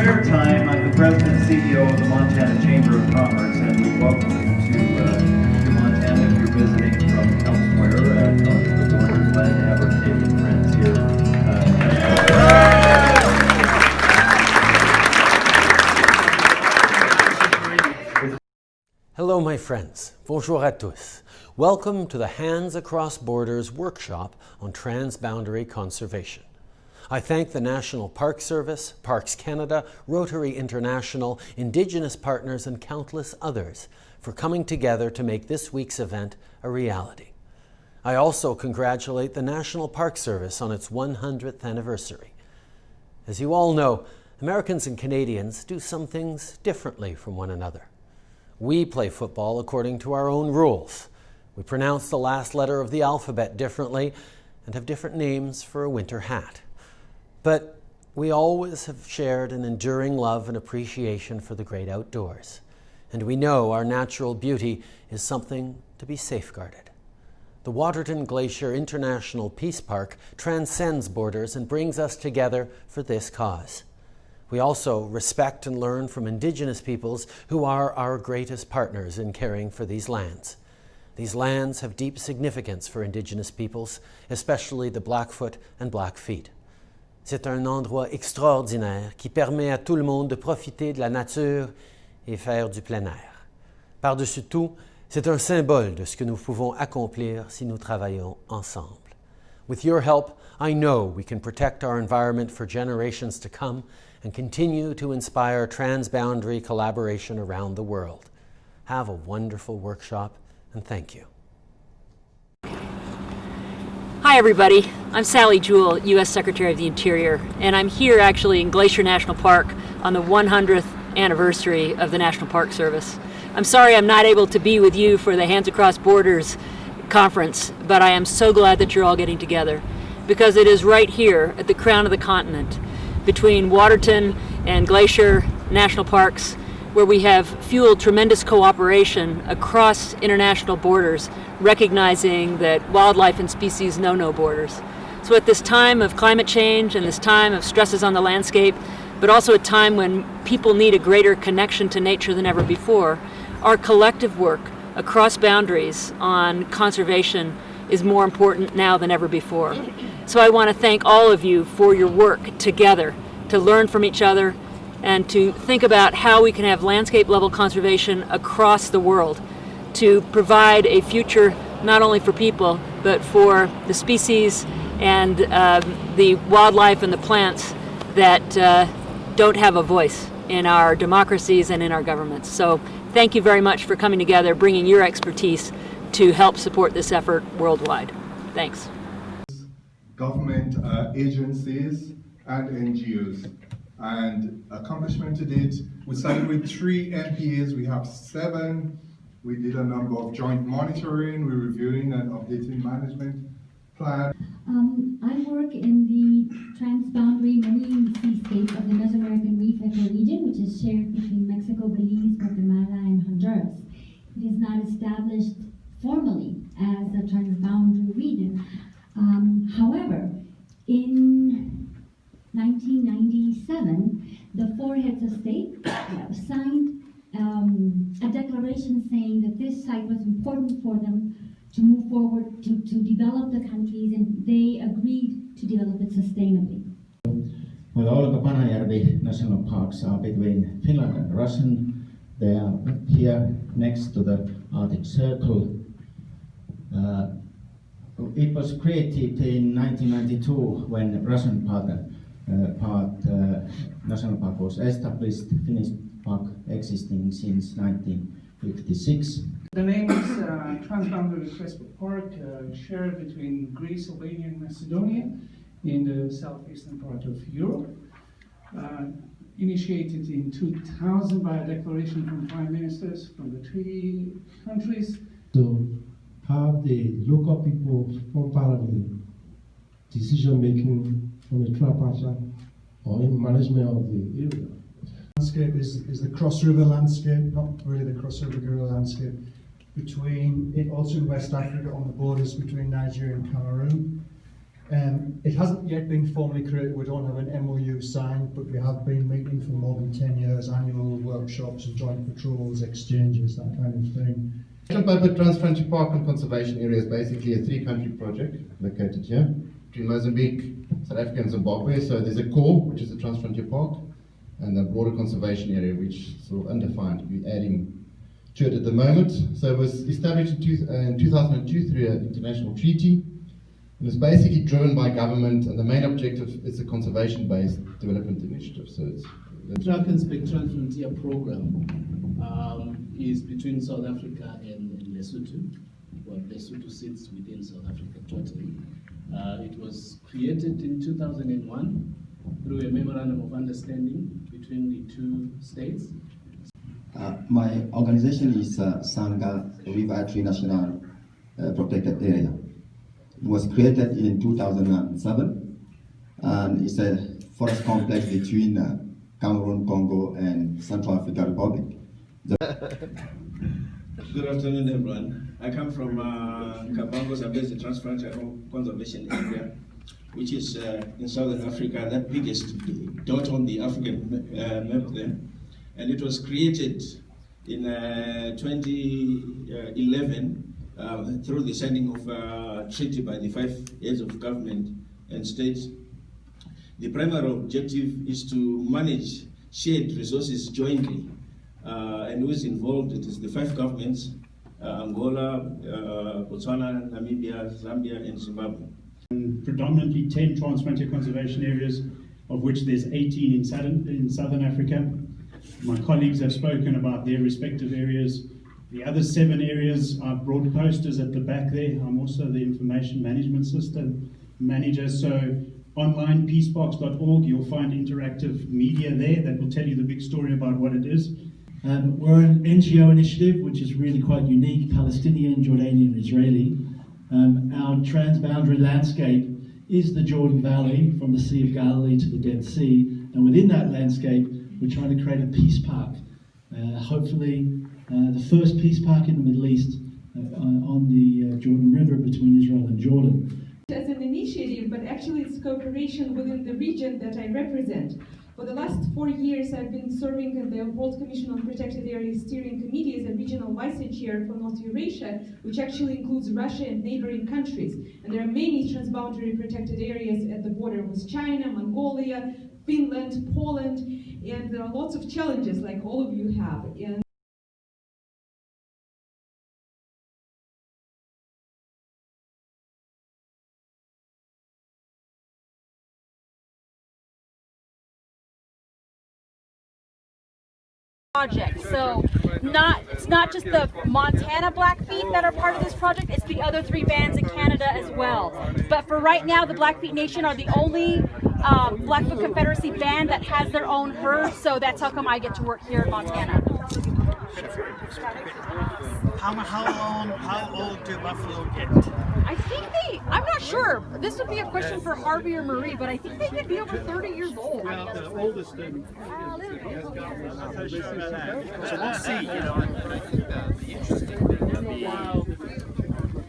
Maritime. I'm the President and CEO of the Montana Chamber of Commerce, and we welcome you to Montana if you're visiting from elsewhere. North of the border, glad to have our Canadian friends here. Hello, my friends. Bonjour à tous. Welcome to the Hands Across Borders workshop on transboundary conservation. I thank the National Park Service, Parks Canada, Rotary International, Indigenous partners, and countless others for coming together to make this week's event a reality. I also congratulate the National Park Service on its 100th anniversary. As you all know, Americans and Canadians do some things differently from one another. We play football according to our own rules. We pronounce the last letter of the alphabet differently and have different names for a winter hat. But we always have shared an enduring love and appreciation for the great outdoors. And we know our natural beauty is something to be safeguarded. The Waterton Glacier International Peace Park transcends borders and brings us together for this cause. We also respect and learn from Indigenous peoples who are our greatest partners in caring for these lands. These lands have deep significance for Indigenous peoples, especially the Blackfoot and Blackfeet. C'est un endroit extraordinaire qui permet à tout le monde de profiter de la nature et faire du plein air. Par-dessus tout, c'est un symbole de ce que nous pouvons accomplir si nous travaillons ensemble. With your help, I know we can protect our environment for generations to come and continue to inspire transboundary collaboration around the world. Have a wonderful workshop, and thank you. Hi everybody, I'm Sally Jewell, U.S. Secretary of the Interior, and I'm here actually in Glacier National Park on the 100th anniversary of the National Park Service. I'm sorry I'm not able to be with you for the Hands Across Borders conference, but I am so glad that you're all getting together, because it is right here at the crown of the continent, between Waterton and Glacier National Parks, where we have fueled tremendous cooperation across international borders, recognizing that wildlife and species know no borders. So at this time of climate change and this time of stresses on the landscape, but also a time when people need a greater connection to nature than ever before, our collective work across boundaries on conservation is more important now than ever before. So I want to thank all of you for your work together to learn from each other and to think about how we can have landscape-level conservation across the world to provide a future not only for people, but for the species and the wildlife and the plants that don't have a voice in our democracies and in our governments. So thank you very much for coming together, bringing your expertise to help support this effort worldwide. Thanks. Government agencies and NGOs. And accomplishment to date, we started with 3 MPAs, we have 7. We did a number of joint monitoring, we're reviewing and updating management plan. I work in the transboundary marine seascape of the Mesoamerican Reef ecoregion, which is shared between Mexico, Belize, Guatemala, and Honduras. It is not established formally as a transboundary region. However, in 1997, the 4 heads of state signed a declaration saying that this site was important for them to move forward, to develop the countries, and they agreed to develop it sustainably. Well, all the Panajärvi national parks are between Finland and Russia. They are here next to the Arctic Circle. It was created in 1992 when Russian national park was established. Finnish park existing since 1956. The name is Transboundary Cafe Park, shared between Greece, Albania, and Macedonia in the southeastern part of Europe. Initiated in 2000 by a declaration from prime ministers from the 3 countries. To have the local people form part of the decision making from the tripartite or in management of the area. Landscape is the cross river landscape, not really the cross river gorilla landscape, between it also in West Africa on the borders between Nigeria and Cameroon. It hasn't yet been formally created. We don't have an MOU signed, but we have been meeting for more than 10 years, annual workshops and joint patrols, exchanges, that kind of thing. Transboundary Park and Conservation Area is basically a 3-country project located here between Mozambique, South Africa and Zimbabwe. So there's a core, which is the Transboundary Park, and the broader conservation area, which is sort of undefined. We're adding to it at the moment. So it was established in 2002 through an international treaty. It was basically driven by government, and the main objective is a conservation-based development initiative. So it's the Track and Spectral Frontier Program is between South Africa and Lesotho. Well, Lesotho sits within South Africa totally. It was created in 2001 through a memorandum of understanding between the two states. My organization is Sangha River Tree National Protected Area. It was created in 2007, and it's a forest complex between Cameroon, Congo, and Central African Republic. Good afternoon, everyone. I come from Kabango, Zambezi Transfrontier Conservation Area, which is in Southern Africa, that biggest dot on the African map there. And it was created in 2011 through the signing of a treaty by the 5 heads of government and state. The primary objective is to manage shared resources jointly. And who is involved? It is the 5 governments, Angola, Botswana, Namibia, Zambia, and Zimbabwe. Predominantly 10 transfrontier conservation areas, of which there's 18 in Southern Africa. My colleagues have spoken about their respective areas. The other 7 areas are broad posters at the back there. I'm also the information management system manager. So online, peacebox.org, you'll find interactive media there that will tell you the big story about what it is. We're an NGO initiative, which is really quite unique, Palestinian, Jordanian, Israeli. Our transboundary landscape is the Jordan Valley, from the Sea of Galilee to the Dead Sea. And within that landscape, we're trying to create a peace park. Hopefully, the first peace park in the Middle East on the Jordan River between Israel and Jordan. As an initiative, but actually it's cooperation within the region that I represent. For the last 4 years, I've been serving in the World Commission on Protected Areas Steering Committee as a regional vice-chair for North Eurasia, which actually includes Russia and neighboring countries. And there are many transboundary protected areas at the border with China, Mongolia, Finland, Poland, and there are lots of challenges like all of you have. And project. So it's not just the Montana Blackfeet that are part of this project, it's the other 3 bands in Canada as well. But for right now, the Blackfeet Nation are the only Blackfoot Confederacy band that has their own herd, so that's how come I get to work here in Montana. How old do buffalo get? I think I'm not sure. This would be a question for Harvey or Marie, but I think they could be over 30 years old. Well, the oldest has gotten enough. So we'll see, you know. But I think the interesting thing will be,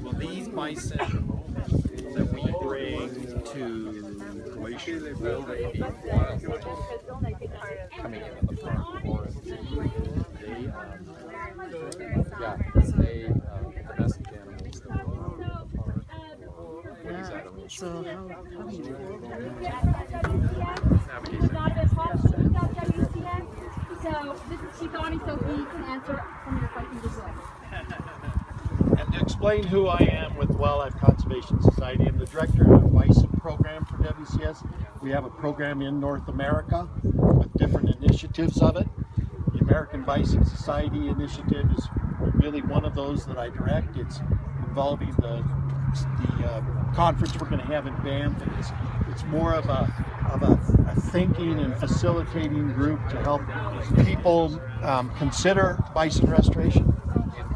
well, these bison that we bring to Glacier will they be wild coming in the front or they domestic animals that are on the farm. So how do you So this is Chief Donnie, so he can answer some of your questions as well. And to explain who I am with Wildlife Conservation Society, I'm the director of the Bison program for WCS. We have a program in North America with different initiatives of it. The American Bison Society initiative is really one of those that I direct. It's involving the conference we're going to have in Banff. It's more of a thinking and facilitating group to help people consider bison restoration.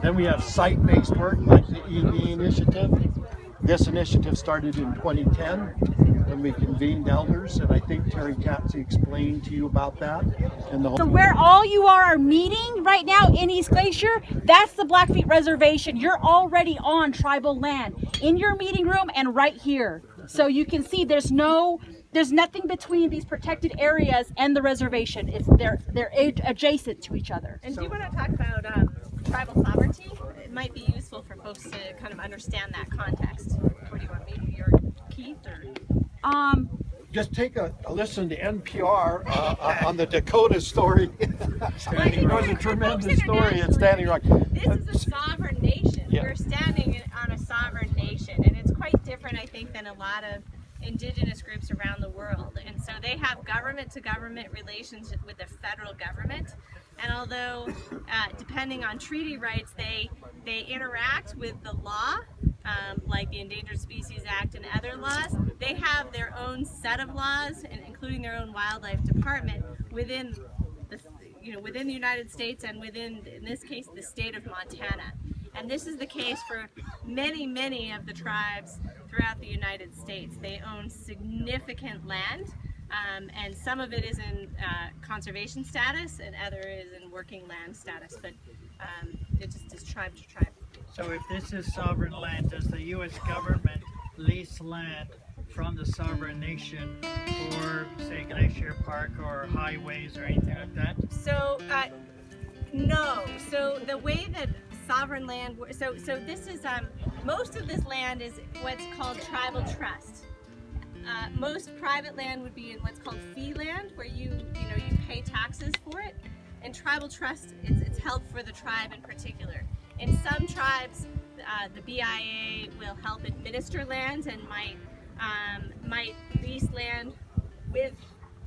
Then we have site-based work like the EB initiative, This initiative started in 2010 when we convened elders, and I think Terry Tatsy explained to you about that. And the whole So where all you are meeting right now in East Glacier, that's the Blackfeet Reservation. You're already on tribal land in your meeting room and right here. So you can see there's nothing between these protected areas and the reservation. They're adjacent to each other. And do you want to talk about tribal sovereignty? It might be useful for folks to kind of understand that context. What do you want, maybe your Keith or? Just take a listen to NPR on the Dakota story. It was a tremendous story at Standing Rock. This is a sovereign nation. Yeah. We're standing on a sovereign nation, and it's quite different, I think, than a lot of indigenous groups around the world. And so they have government-to-government relations with the federal government. And although, depending on treaty rights, they interact with the law, like the Endangered Species Act and other laws, they have their own set of laws, and including their own wildlife department within the United States and within, in this case, the state of Montana. And this is the case for many, many of the tribes throughout the United States. They own significant land, and some of it is in conservation status, and other is in working land status. But it just is tribe to tribe. So if this is sovereign land, does the U.S. government lease land from the sovereign nation for, say, Glacier Park or highways or anything like that? So, no. So the way that sovereign land, so this is, most of this land is what's called tribal trust. Most private land would be in what's called fee land, where you pay taxes for it. And tribal trust, it's held for the tribe in particular. In some tribes, the BIA will help administer lands and might lease land with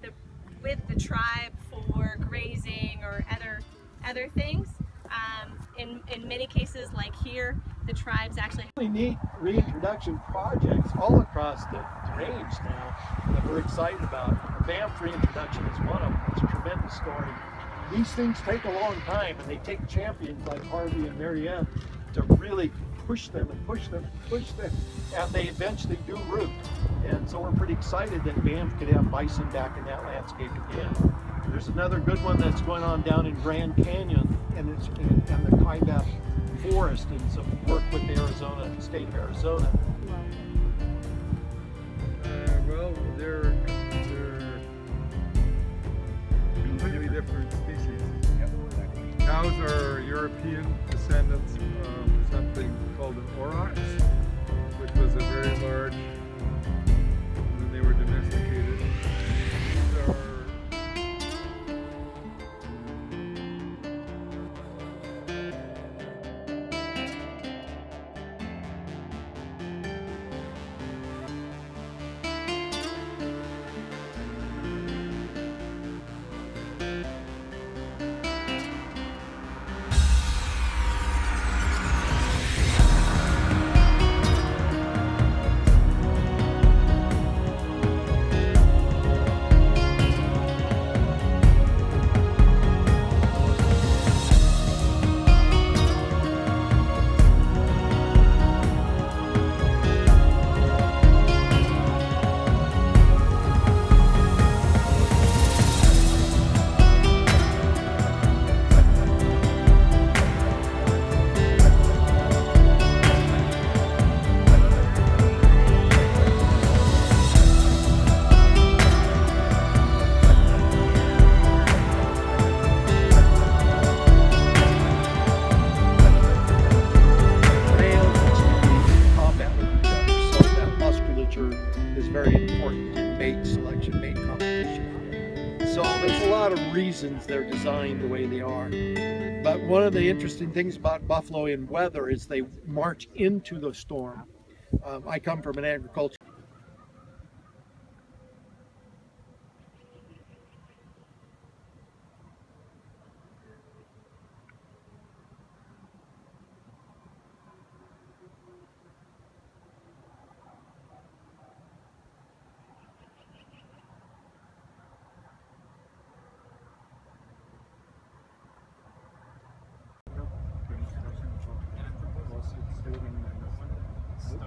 the tribe for grazing or other things. In many cases, like here, the tribes actually really neat reintroduction projects all across the range now that we're excited about. The Banff reintroduction is one of them. It's a tremendous story. These things take a long time, and they take champions like Harvey and Marianne to really push them and push them and push them, and they eventually do root. And so we're pretty excited that Banff could have bison back in that landscape again. There's another good one that's going on down in Grand Canyon, and it's in the Kaibab Forest, and some work with Arizona, the state of Arizona. Well, they're completely different species. Cows are European descendants of something called an aurochs, which was a very large, and then they were domesticated. These are they're designed the way they are. But one of the interesting things about buffalo in weather is they march into the storm. I come from an agriculture.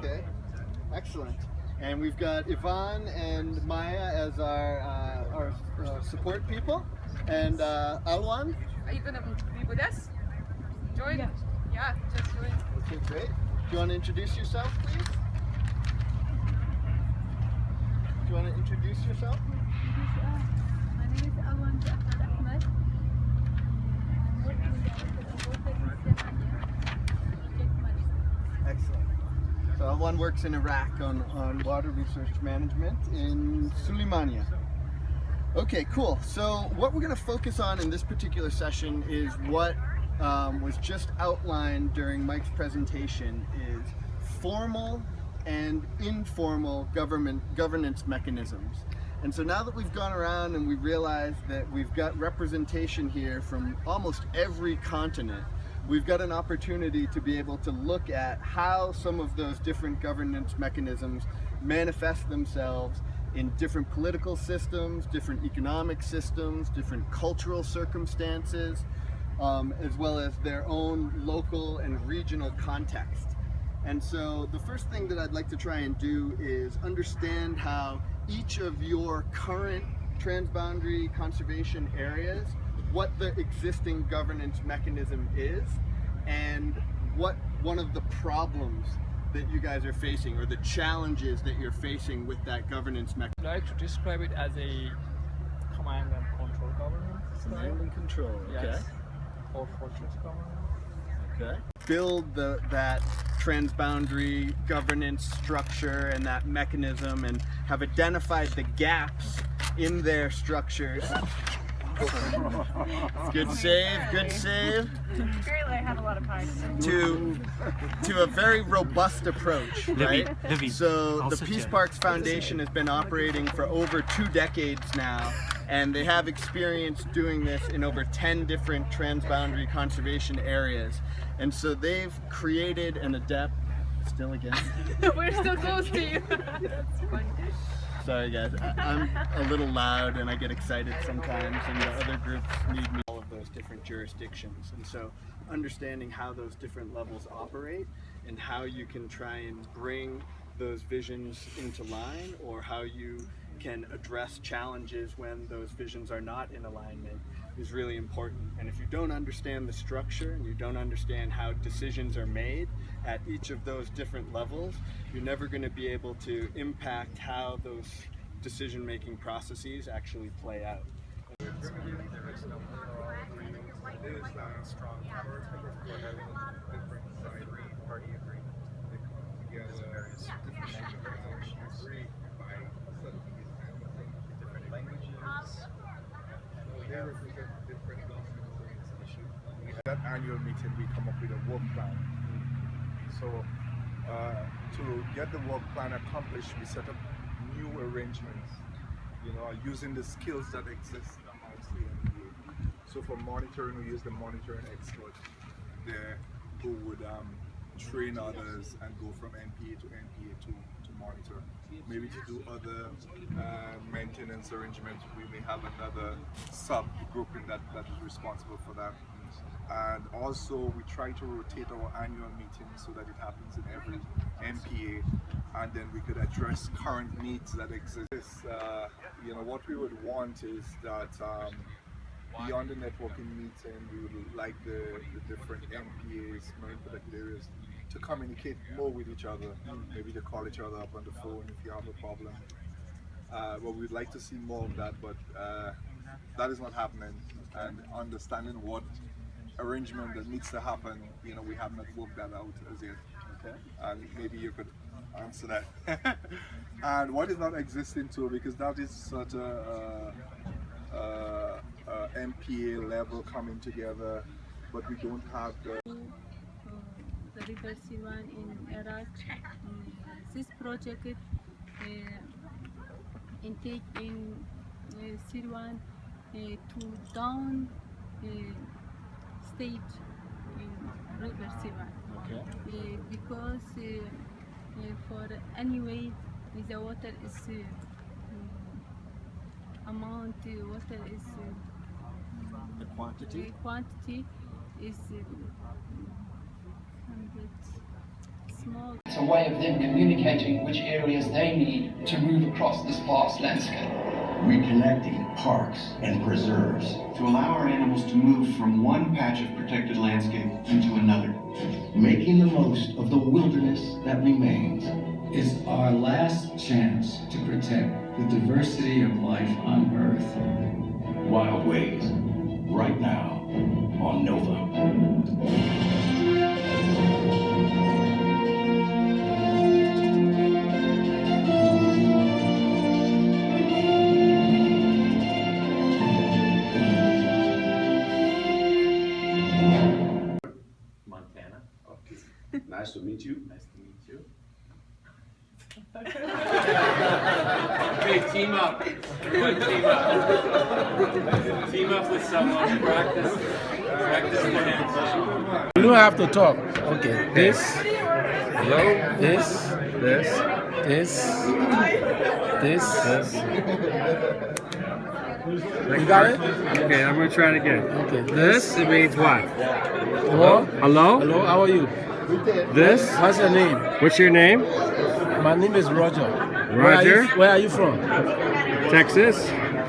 Okay. Excellent. And we've got Yvonne and Maya as our support people. And Alwan? Are you gonna be with us? Join? Yeah, just join. Okay, great. Do you want to introduce yourself, please? Do you want to introduce yourself? My name is Alwan Ahmed. Excellent. So Alwan works in Iraq on water resource management in Suleimania. Okay, cool. So what we're going to focus on in this particular session is what was just outlined during Mike's presentation, is formal and informal governance mechanisms. And so now that we've gone around and we've realized that we've got representation here from almost every continent, we've got an opportunity to be able to look at how some of those different governance mechanisms manifest themselves in different political systems, different economic systems, different cultural circumstances, as well as their own local and regional context. And so the first thing that I'd like to try and do is understand how each of your current transboundary conservation areas, what the existing governance mechanism is, and what one of the problems that you guys are facing, or the challenges that you're facing with that governance mechanism. I'd like to describe it as a command and control government. Command and control, okay. Yes. Or fortress government. Okay. Build that transboundary governance structure and that mechanism, and have identified the gaps in their structures. Good save, good save. Apparently I have a lot of pies. To a very robust approach, right? So the Peace Parks Foundation has been operating for over 2 decades now, and they have experience doing this in over 10 different transboundary conservation areas. And so they've created an adept, still again? We're still close to you. That's funny. Sorry guys, I'm a little loud and I get excited sometimes, and the other groups need me. All of those different jurisdictions, and so understanding how those different levels operate and how you can try and bring those visions into line, or how you can address challenges when those visions are not in alignment, is really important. And if you don't understand the structure and you don't understand how decisions are made at each of those different levels, you're never going to be able to impact how those decision-making processes actually play out. That annual meeting, we come up with a work plan. So to get the work plan accomplished, we set up new arrangements, using the skills that exist amongst the NPA. So for monitoring, we use the monitoring expert there who would train others and go from NPA to NPA to monitor. Maybe to do other maintenance arrangements, we may have another sub-grouping that is responsible for that. And also we try to rotate our annual meetings so that it happens in every NPA, and then we could address current needs that exist. What we would want is that beyond the networking meeting, we would like the different NPAs, marine protected areas, to communicate more with each other, maybe to call each other up on the phone if you have a problem. Well, we'd like to see more of that, but that is not happening. And understanding what arrangement that needs to happen, we have not worked that out as yet. Okay. And maybe you could answer that. And what is not existing too, because that is such a MPA level coming together, but we don't have the River Siwan in Iraq. This project intake in Siwan to down stage in River Siwan. Okay. Because for anyway the water is amount water is the quantity is It's a way of them communicating which areas they need to move across this vast landscape. Reconnecting parks and preserves to allow our animals to move from one patch of protected landscape into another. Making the most of the wilderness that remains Is our last chance to protect the diversity of life on Earth. Wild Ways, right now on Nova. Montana. Okay. Nice to meet you. Nice to meet you. Okay, team up. Everyone team up. Team up with someone. Practice the hands. You don't have to talk. Okay. This. Hello. This. You got it? Okay, I'm gonna try it again. Okay. This, it means what? Hello? Hello? Hello, how are you? This? What's your name? What's your name? My name is Roger. Roger? Where are you from? Texas?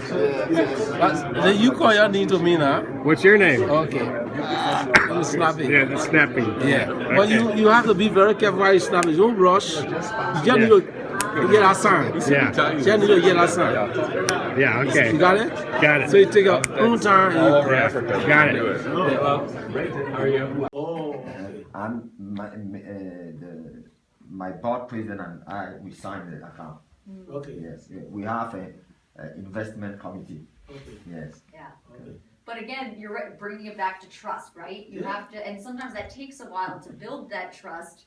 Then you call your name to me now. What's your name? Okay. I'm snapping. Yeah, that's snapping. Yeah. Okay. But you have to be very careful while you snap. You don't rush. You just need to get that sign. Yeah. You just need to get that sign. Yeah, okay. You got it? Got it. So you take your own time and you got it. How are you? I'm my board president and I, we signed the account. Okay. Yes, we have a investment committee. Okay. Yes. Yeah. But again, you're right, bringing it back to trust, right? You have to, and sometimes that takes a while to build that trust.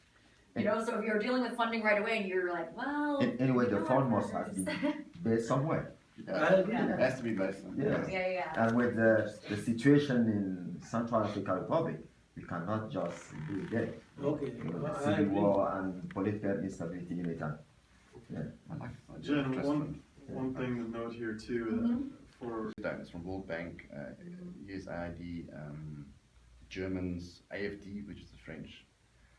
You know, so if you're dealing with funding right away and you're like, well. Anyway, the fund must have been based somewhere. Yeah. It has to be based somewhere. Yeah. And with the situation in Central African Republic, you cannot just do it there. Okay. The civil war and political instability in it. Jen, one thing to note here too, for Donors from World Bank, USAID, Germans, AFD, which is the French.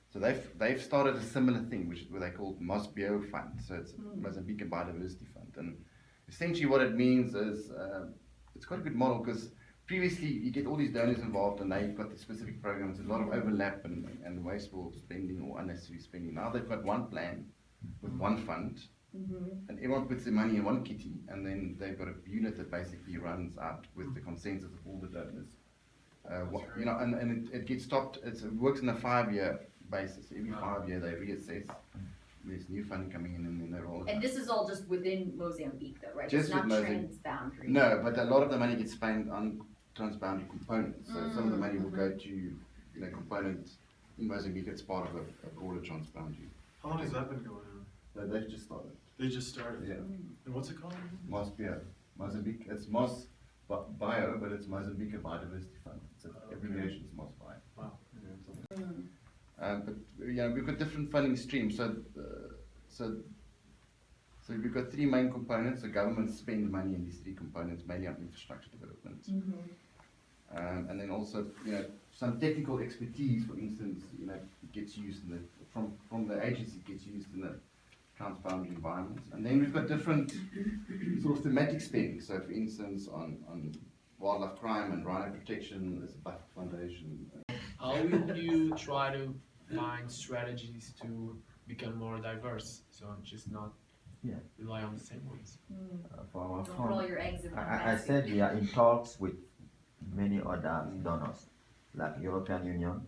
So they've started a similar thing, which is what they call MOSBIO Fund. So it's Mozambique Biodiversity Fund, and essentially what it means is it's quite a good model because previously you get all these donors involved and they've got the specific programs, a lot of overlap and wasteful spending or unnecessary spending. Now they've got one plan with one fund. And everyone puts their money in one kitty, and then they've got a unit that basically runs out with the consensus of all the donors. You know, and it gets stopped. It works on a 5-year basis. Every 5 years they reassess. There's new funding coming in, and then they roll it. And this is all just within Mozambique, though, right? Just it's not with Mozambique. transboundary. No, but a lot of the money gets spent on transboundary components. So some of the money will go to components in Mozambique. It's part of a broader transboundary. how long has that been going on? They've just started. They just started? Yeah. And what's it called? MOSBIO. Mozambique. It's MOSBIO, but it's Mozambique Biodiversity Fund. It's abbreviation is MOSBIO. Wow. But we've got different funding streams. So we've got 3 main components. The government spends money in these 3 components, mainly on infrastructure development. And then also, some technical expertise, for instance, gets used in from the agency gets used in the transboundary environments. And then we've got different sort of thematic spending. So for instance, on wildlife crime and rhino protection, there's a Buffett Foundation. How would you try to find strategies to become more diverse? So just not rely on the same ones. For our Don't put all your eggs in one I basket. said we are in talks with many other donors, like European Union.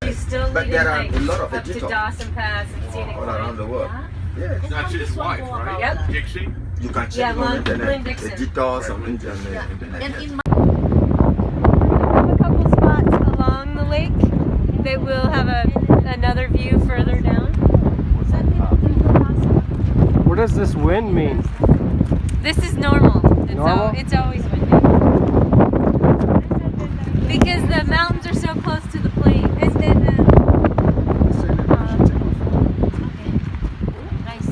You still But needed, there are like, a lot of up to editors Dawson Pass and scenic all around the world. Yeah. Yes. Not just wife, right? Yep. Dixie? You can check Yeah, on Lynn internet, Dixon. editors on internet. And in A couple spots along the lake that will have another view further down. What does this wind mean? This is normal. Normal? It's always windy. Because the mountains are so close to the plain. And then, nice.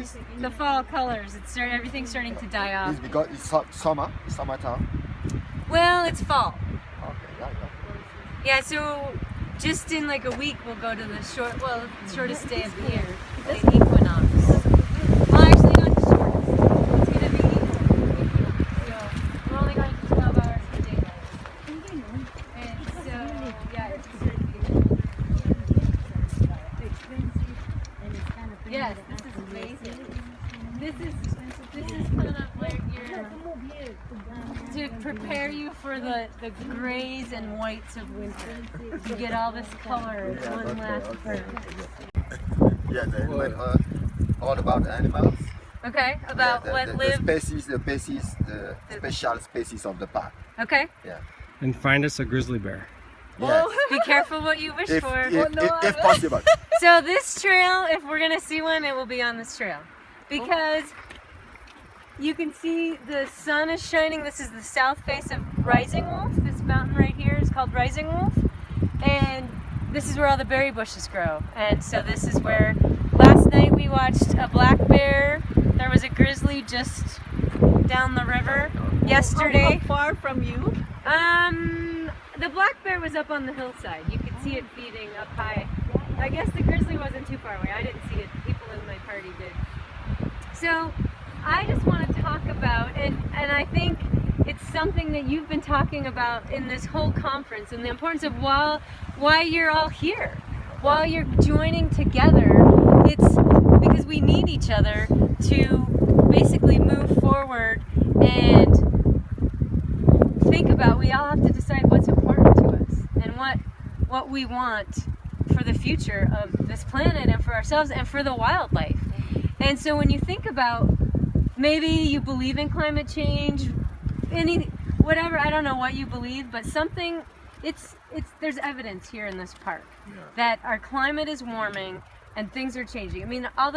just the fall colors. Everything's starting to die off. It's because it's summertime. Well, it's fall. Okay, Yeah, so just in like a week we'll go to the shortest day of the year, the equinox. Well, actually not the shortest. It's gonna be we're only going to 12 hours for daylight. And so yeah, it's gonna be yes, this is amazing. This is kind of like to prepare you for the grays and whites of winter. You get all this color in one last burst. Yeah, all about animals. Okay, about what live. The special species of the park. Okay. Yeah. And find us a grizzly bear. Yes. Be careful what you wish for. If possible. So this trail, if we're gonna see one, it will be on this trail. Because you can see the sun is shining. This is the south face of Rising Wolf. This mountain right here is called Rising Wolf. And this is where all the berry bushes grow. And so this is where last night we watched a black bear. There was a grizzly just down the river. Yesterday. How far from you? The black bear was up on the hillside. You could see it feeding up high. I guess the grizzly wasn't too far away. I didn't see it. People in my party did. So I just want to talk about, and I think it's something that you've been talking about in this whole conference, and the importance of why you're all here, while you're joining together. It's because we need each other to basically move forward and think about, we all have to decide what's important to us and what we want for the future of this planet and for ourselves and for the wildlife. And so when you think about, maybe you believe in climate change, whatever, I don't know what you believe, but something, there's evidence here in this park that our climate is warming and things are changing. I mean, all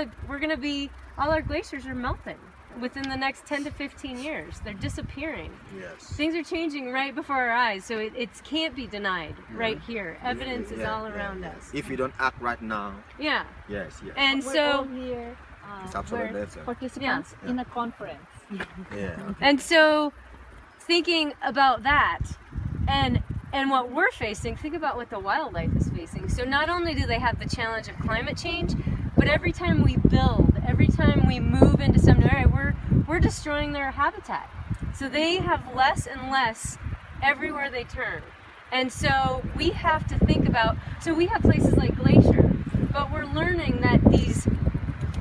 our glaciers are melting within the next 10 to 15 years. They're disappearing. Yes. Things are changing right before our eyes, so it can't be denied right here. Evidence is all around us. If we don't act right now. Yeah. Yes. And we're so all here, we're participants in a conference. Yeah. And so thinking about that and what we're facing, think about what the wildlife is facing. So not only do they have the challenge of climate change, but every time we build, every time we move into some new area, we're destroying their habitat. So they have less and less everywhere they turn. And so we have to think about, so we have places like Glacier, but we're learning that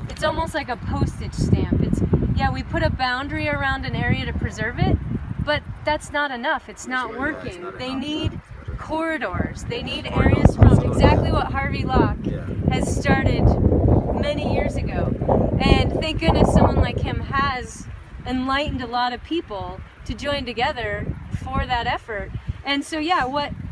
it's almost like a postage stamp. We put a boundary around an area to preserve it, but that's not enough. It's not working. They need corridors. They need areas from exactly what Harvey Locke has started many years ago. And thank goodness someone like him has enlightened a lot of people to join together for that effort. And so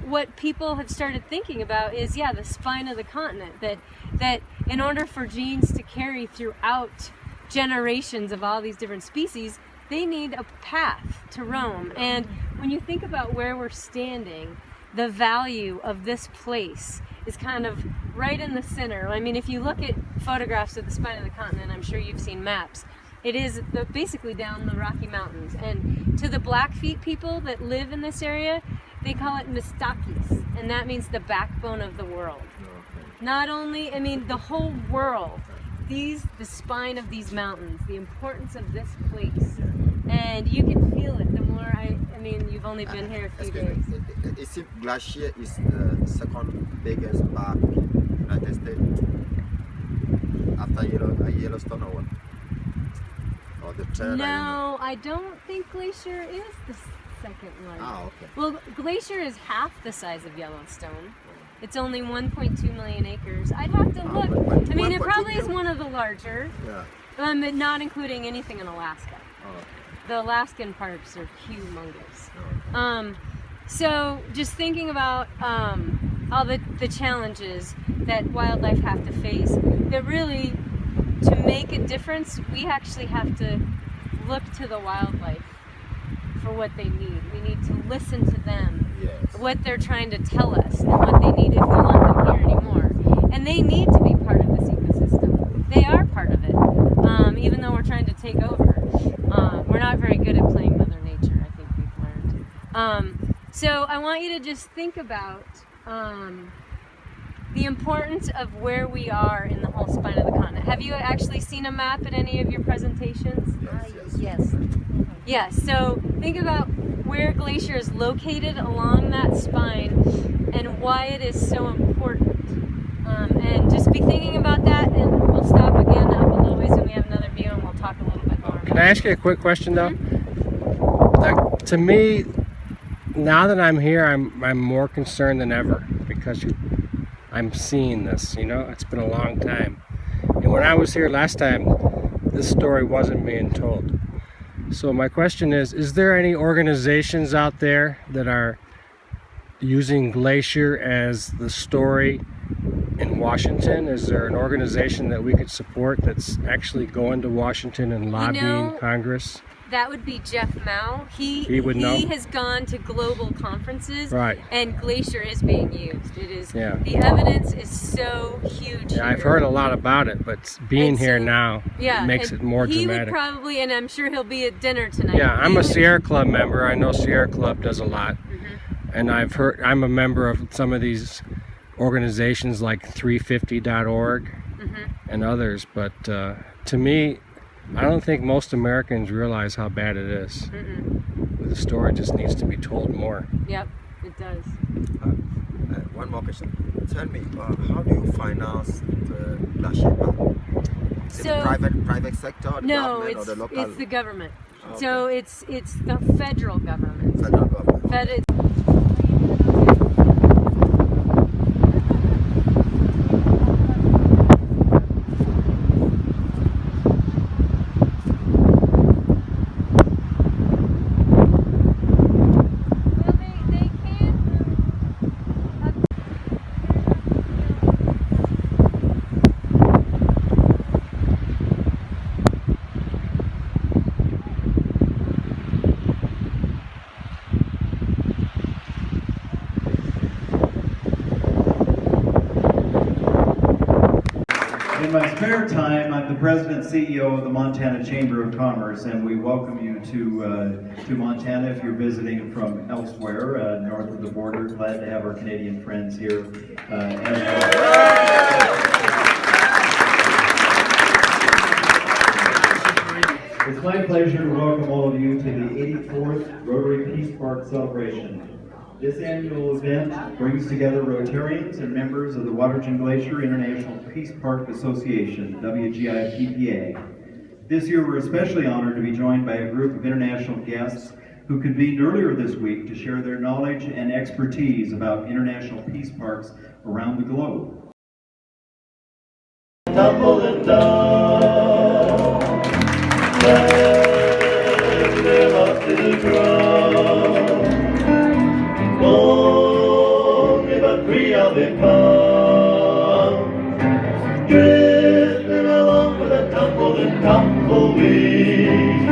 what people have started thinking about is the spine of the continent, that in order for genes to carry throughout generations of all these different species, they need a path to roam. And when you think about where we're standing, the value of this place is kind of right in the center. I mean, if you look at photographs of the spine of the continent, I'm sure you've seen maps, it is basically down the Rocky Mountains. And to the Blackfeet people that live in this area, they call it Mistakis, and that means the backbone of the world. Not only, the whole world, the spine of these mountains, the importance of this place. And you can feel it the more you've only been here a few days. It seems Glacier is the second biggest park in the United States after Yellowstone or the trail. No, I don't think Glacier is the second one. Okay. Well, Glacier is half the size of Yellowstone. It's only 1.2 million acres. I'd have to look. It probably is one of the larger, but not including anything in Alaska. The Alaskan parks are humongous. So just thinking about all the challenges that wildlife have to face, that really, to make a difference, we actually have to look to the wildlife for what they need. We need to listen to them, what they're trying to tell us, and what they need if we want them here anymore. And they need to be part of this ecosystem. They are part of it. take over. We're not very good at playing Mother Nature, I think we've learned. So I want you to just think about the importance of where we are in the whole spine of the continent. Have you actually seen a map at any of your presentations? Yes. Yes, so think about where Glacier is located along that spine and why it is so important. And just be thinking about that, and we'll stop again up a little ways when we have another view and we'll talk a little bit more. Can I ask you a quick question though? Like, to me, now that I'm here, I'm more concerned than ever because I'm seeing this, you know? It's been a long time. And when I was here last time, this story wasn't being told. So my question is there any organizations out there that are using Glacier as the story in Washington? Is there an organization that we could support that's actually going to Washington and lobbying Congress? That would be Jeff Mao. He would know. He has gone to global conferences, right? And Glacier is being used. It is. Yeah. The evidence is so huge. Yeah, I've heard a lot about it, but being here now makes it more he dramatic. Would probably, and I'm sure he'll be at dinner tonight. Yeah, I'm a Sierra Club member. I know Sierra Club does a lot, and I'm a member of some of these organizations like 350.org and others. But to me, I don't think most Americans realize how bad it is. The story just needs to be told more. Yep, it does. One more question. Tell me, how do you finance the Glacier? Is it private sector, the government, or the local? It's the government. Okay. So it's the federal government. Federal government. In my spare time, I'm the president and CEO of the Montana Chamber of Commerce, and we welcome you to Montana if you're visiting from elsewhere, north of the border. Glad to have our Canadian friends here as well. It's my pleasure to welcome all of you to the 84th Rotary Peace Park Celebration. This annual event brings together Rotarians and members of the Waterton Glacier International Peace Park Association, WGIPPA. This year we're especially honored to be joined by a group of international guests who convened earlier this week to share their knowledge and expertise about international peace parks around the globe. Tumbling down, up to the ground. Only but three of them come, drifting along with a tumble and tumbleweed.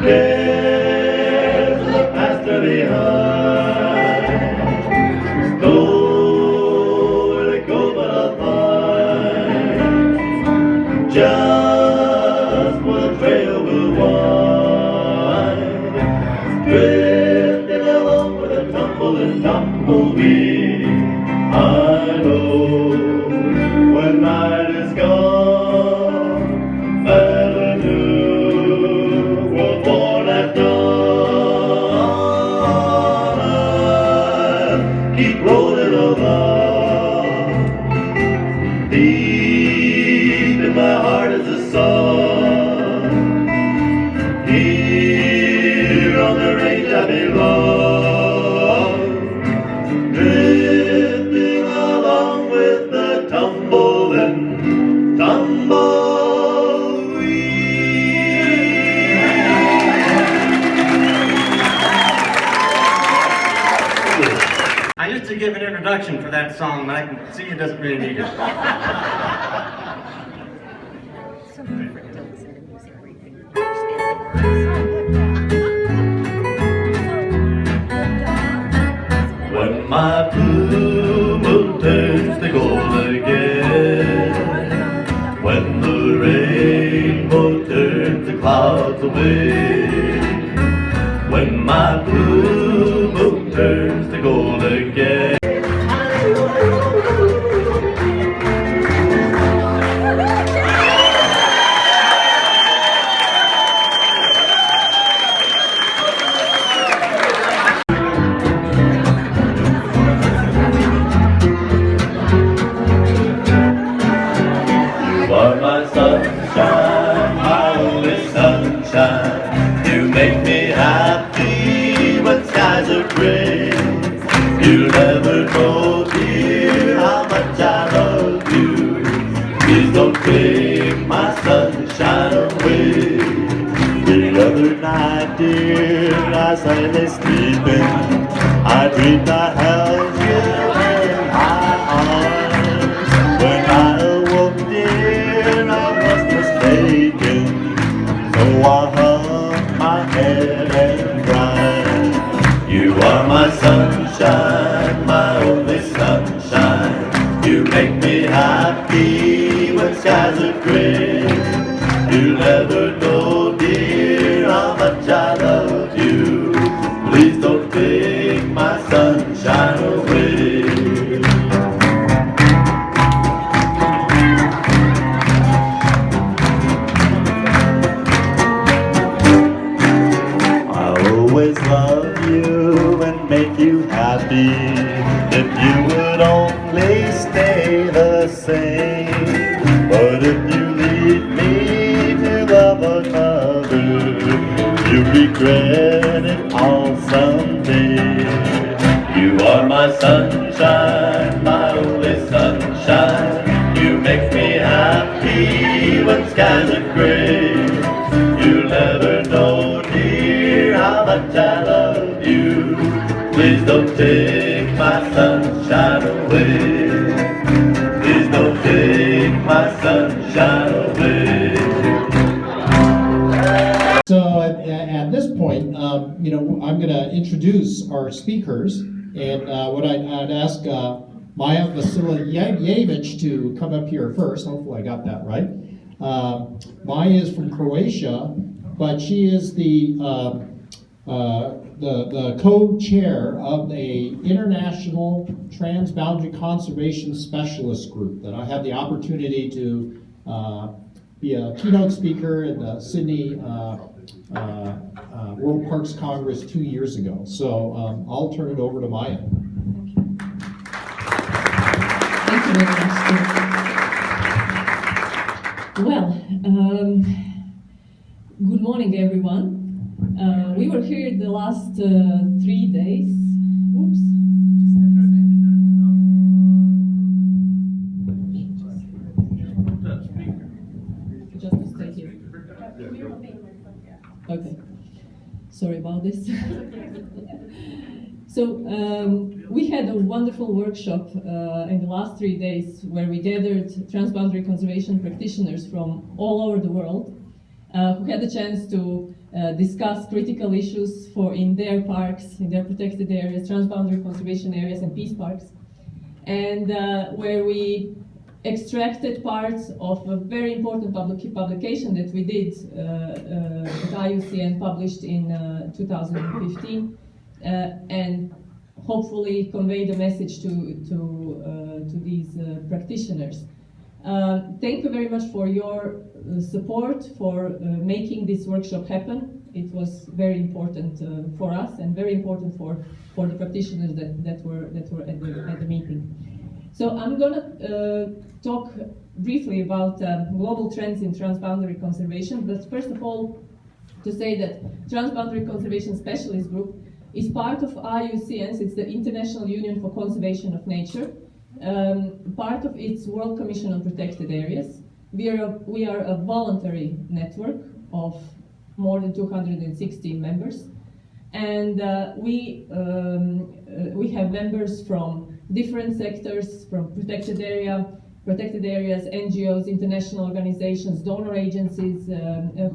There's the pastor behind, go where they go but I'll find, just where the trail will wind, drifting along with a tumble and tumbleweed. I know when night is gone, that a new world born at dawn. I'll keep rolling along. Deep in my heart is a song. Here on the range I belong, drifting along with the tumble and tumbleweed. I used to give an introduction for that song, but I can see it doesn't really need it. When my blue moon turns to gold again, when the rainbow turns to clouds away. When my blue moon turns to gold again. You are my sunshine, my only sunshine. You make me happy when skies are gray. You'll never know, dear, how much I love you. Please don't take my sunshine away. The other night, dear, as I lay sleeping, I dreamed I held you in my arms. When I awoke, dear, I was mistaken. So I hung my head and cried. You are my sunshine, my only sunshine. You make me happy when skies are gray. You'll never know, dear, how much I love you. Please don't take my sunshine away. I'll always love you and make you happy if you would only stay the same. But if you leave me to love another, you regret it all someday. You are my sunshine, my only sunshine. You make me happy when skies are gray. You'll never know, dear, how much I love you. Please don't take my sunshine away. Please don't take my sunshine away. So at this point, you know, I'm going to introduce our speakers, and what I'd ask Maja Vasilijevic to come up here first. Hopefully I got that right. Maja is from Croatia, but she is the co-chair of a international transboundary conservation specialist group that I had the opportunity to be a keynote speaker at the Sydney World Parks Congress 2 years ago. So I'll turn it over to Maja. Thank you very much. Well, good morning, everyone. We were here the last 3 days. Oops. Just to stay here. Okay. Sorry about this. So we had a wonderful workshop in the last 3 days where we gathered transboundary conservation practitioners from all over the world who had the chance to discuss critical issues in their parks, in their protected areas, transboundary conservation areas and peace parks, and where we extracted parts of a very important publication that we did at IUCN, published in 2015, and hopefully convey the message to these practitioners. Thank you very much for your support for making this workshop happen. It was very important for us and very important for the practitioners that were at the meeting. So I'm going to talk briefly about global trends in transboundary conservation, but first of all, to say that Transboundary Conservation Specialist Group is part of IUCN. It's the International Union for Conservation of Nature, part of its World Commission on Protected Areas. We are a voluntary network of more than 260 members, and we have members from different sectors, from protected areas, NGOs, international organizations, donor agencies,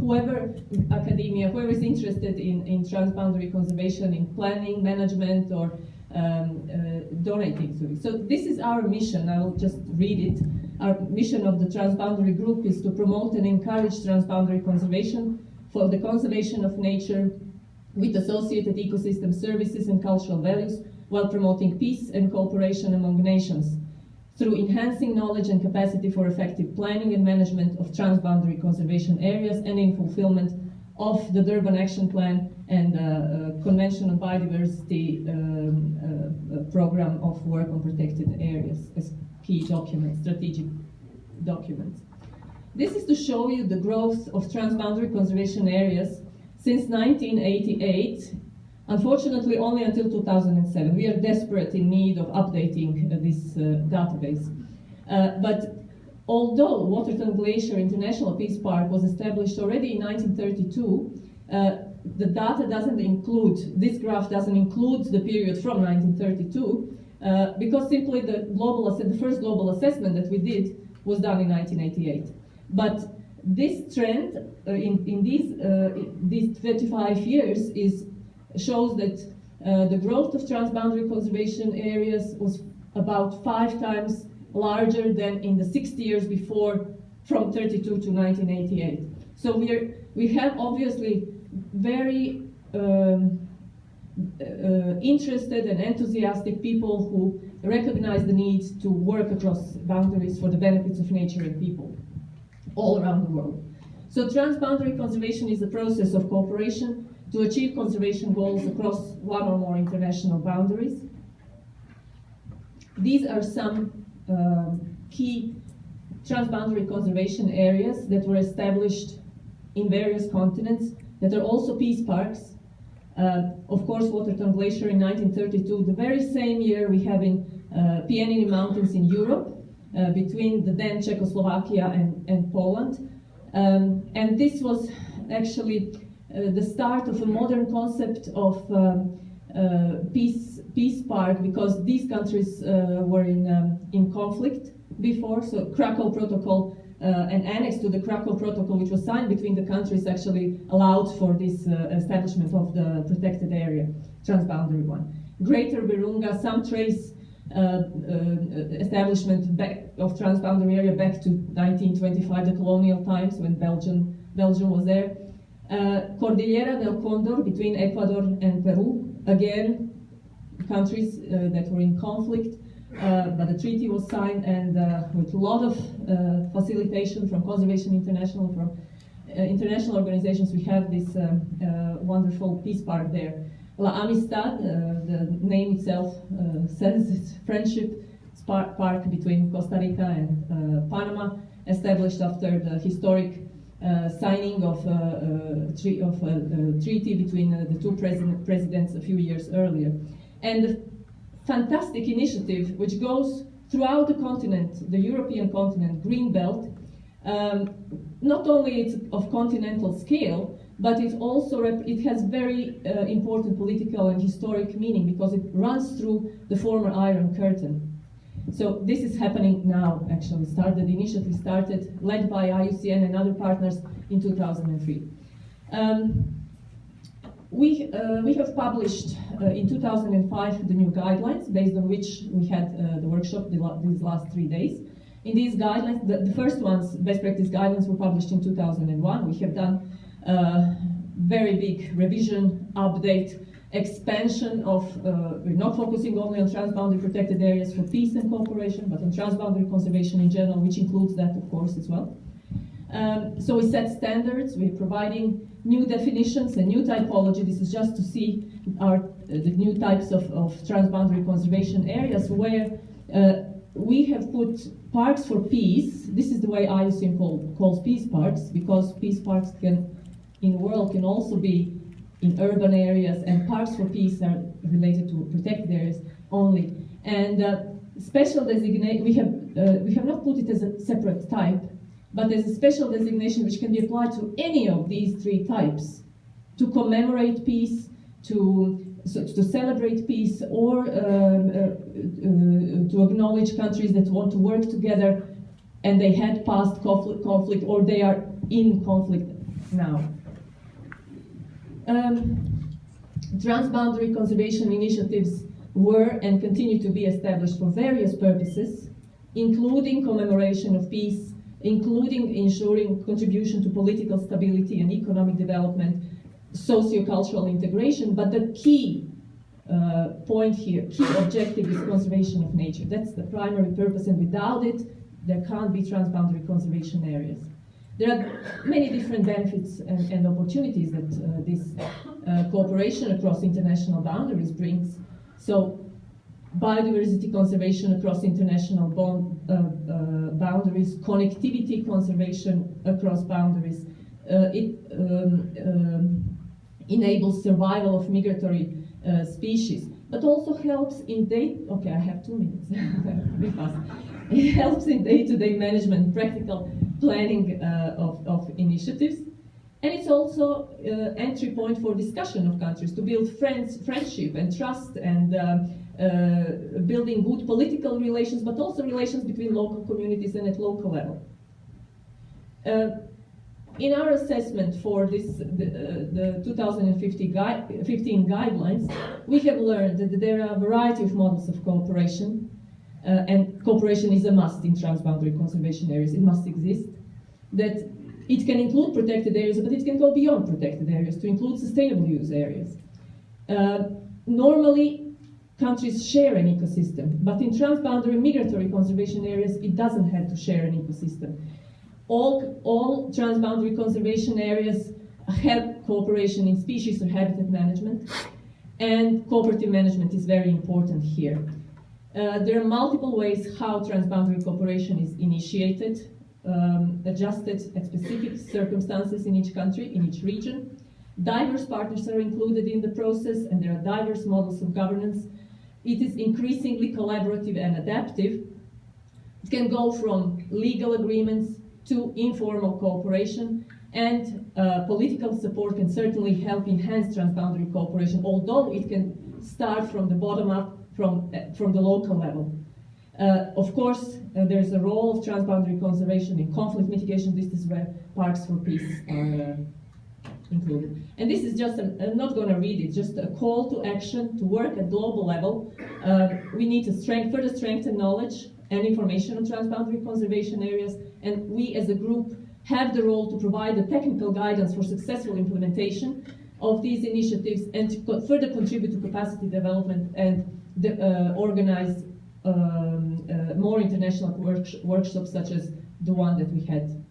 whoever, academia, whoever is interested in transboundary conservation, in planning, management, or donating to it. So this is our mission. I will just read it. Our mission of the Transboundary Group is to promote and encourage transboundary conservation for the conservation of nature with associated ecosystem services and cultural values, while promoting peace and cooperation among nations, through enhancing knowledge and capacity for effective planning and management of transboundary conservation areas, and in fulfillment of the Durban Action Plan and Convention on Biodiversity Program of Work on Protected Areas as key documents, strategic documents. This is to show you the growth of transboundary conservation areas since 1988, unfortunately only until 2007. We are desperate in need of updating this database. But although Waterton Glacier International Peace Park was established already in 1932, the data doesn't include, this graph doesn't include the period from 1932, because simply the first global assessment that we did was done in 1988. But this trend in these 35 years shows that the growth of transboundary conservation areas was about 5 times larger than in the 60 years before, from 32 to 1988. So we have obviously very interested and enthusiastic people who recognize the need to work across boundaries for the benefits of nature and people all around the world. So transboundary conservation is a process of cooperation to achieve conservation goals across one or more international boundaries. These are some key transboundary conservation areas that were established in various continents that are also peace parks. Of course, Waterton Glacier in 1932, the very same year we have in Pieniny Mountains in Europe, between the then Czechoslovakia and Poland. And this was actually the start of a modern concept of peace park, because these countries were in conflict before. So Krakow Protocol, an annex to the Krakow Protocol, which was signed between the countries, actually allowed for this establishment of the protected area, transboundary one. Greater Virunga, some trace establishment of transboundary area back to 1925, the colonial times when Belgium was there. Cordillera del Condor between Ecuador and Peru, again countries that were in conflict, but the treaty was signed, and with a lot of facilitation from Conservation International, from international organizations, we have this wonderful peace park there. La Amistad, the name itself says it's friendship. It's park between Costa Rica and Panama, established after the historic signing of a treaty between the two presidents a few years earlier. And a fantastic initiative which goes throughout the continent, the European continent, Green Belt. Not only it's of continental scale, but it also it has very important political and historic meaning, because it runs through the former Iron Curtain. So this is happening now, actually. The initiative started, led by IUCN and other partners in 2003. We have published in 2005 the new guidelines, based on which we had the workshop these last 3 days. In these guidelines, the first ones, best practice guidelines, were published in 2001. We have done very big revision, update, expansion of, we're not focusing only on transboundary protected areas for peace and cooperation, but on transboundary conservation in general, which includes that, of course, as well. So we set standards, we're providing new definitions and new typology. This is just to see the new types of transboundary conservation areas where we have put parks for peace. This is the way IUCN calls peace parks, because peace parks in the world can also be in urban areas, and parks for peace are related to protected areas only. And special designation, we have not put it as a separate type, but there's a special designation which can be applied to any of these 3 types, to commemorate peace, to celebrate peace, or to acknowledge countries that want to work together and they had past conflict, or they are in conflict now. Transboundary conservation initiatives were and continue to be established for various purposes, including commemoration of peace including ensuring contribution to political stability and economic development, socio-cultural integration, but the key point here, key objective is conservation of nature. That's the primary purpose, and without it, there can't be transboundary conservation areas. There are many different benefits and opportunities that this cooperation across international boundaries brings. So, biodiversity conservation across international boundaries, connectivity conservation across boundaries. It enables survival of migratory species, but also helps in okay, I have 2 minutes. Be fast. It helps in day-to-day management, practical planning of initiatives, and it's also entry point for discussion of countries to build friendship and trust and building good political relations, but also relations between local communities and at local level. In our assessment for the 2015 guidelines, we have learned that there are a variety of models of cooperation, and cooperation is a must in transboundary conservation areas. It must exist. That it can include protected areas, but it can go beyond protected areas to include sustainable use areas. Normally, countries share an ecosystem, but in transboundary migratory conservation areas, it doesn't have to share an ecosystem. All transboundary conservation areas have cooperation in species or habitat management, and cooperative management is very important here. There are multiple ways how transboundary cooperation is initiated, adjusted at specific circumstances in each country, in each region. Diverse partners are included in the process, and there are diverse models of governance. It is increasingly collaborative and adaptive. It can go from legal agreements to informal cooperation, and political support can certainly help enhance transboundary cooperation, although it can start from the bottom up, from the local level. Of course, there's a role of transboundary conservation in conflict mitigation. This is where Parks for Peace are included. And this is just, I'm not going to read it, just a call to action to work at global level. We need to further strengthen knowledge and information on transboundary conservation areas, and we as a group have the role to provide the technical guidance for successful implementation of these initiatives and to further contribute to capacity development and organize more international workshops such as the one that we had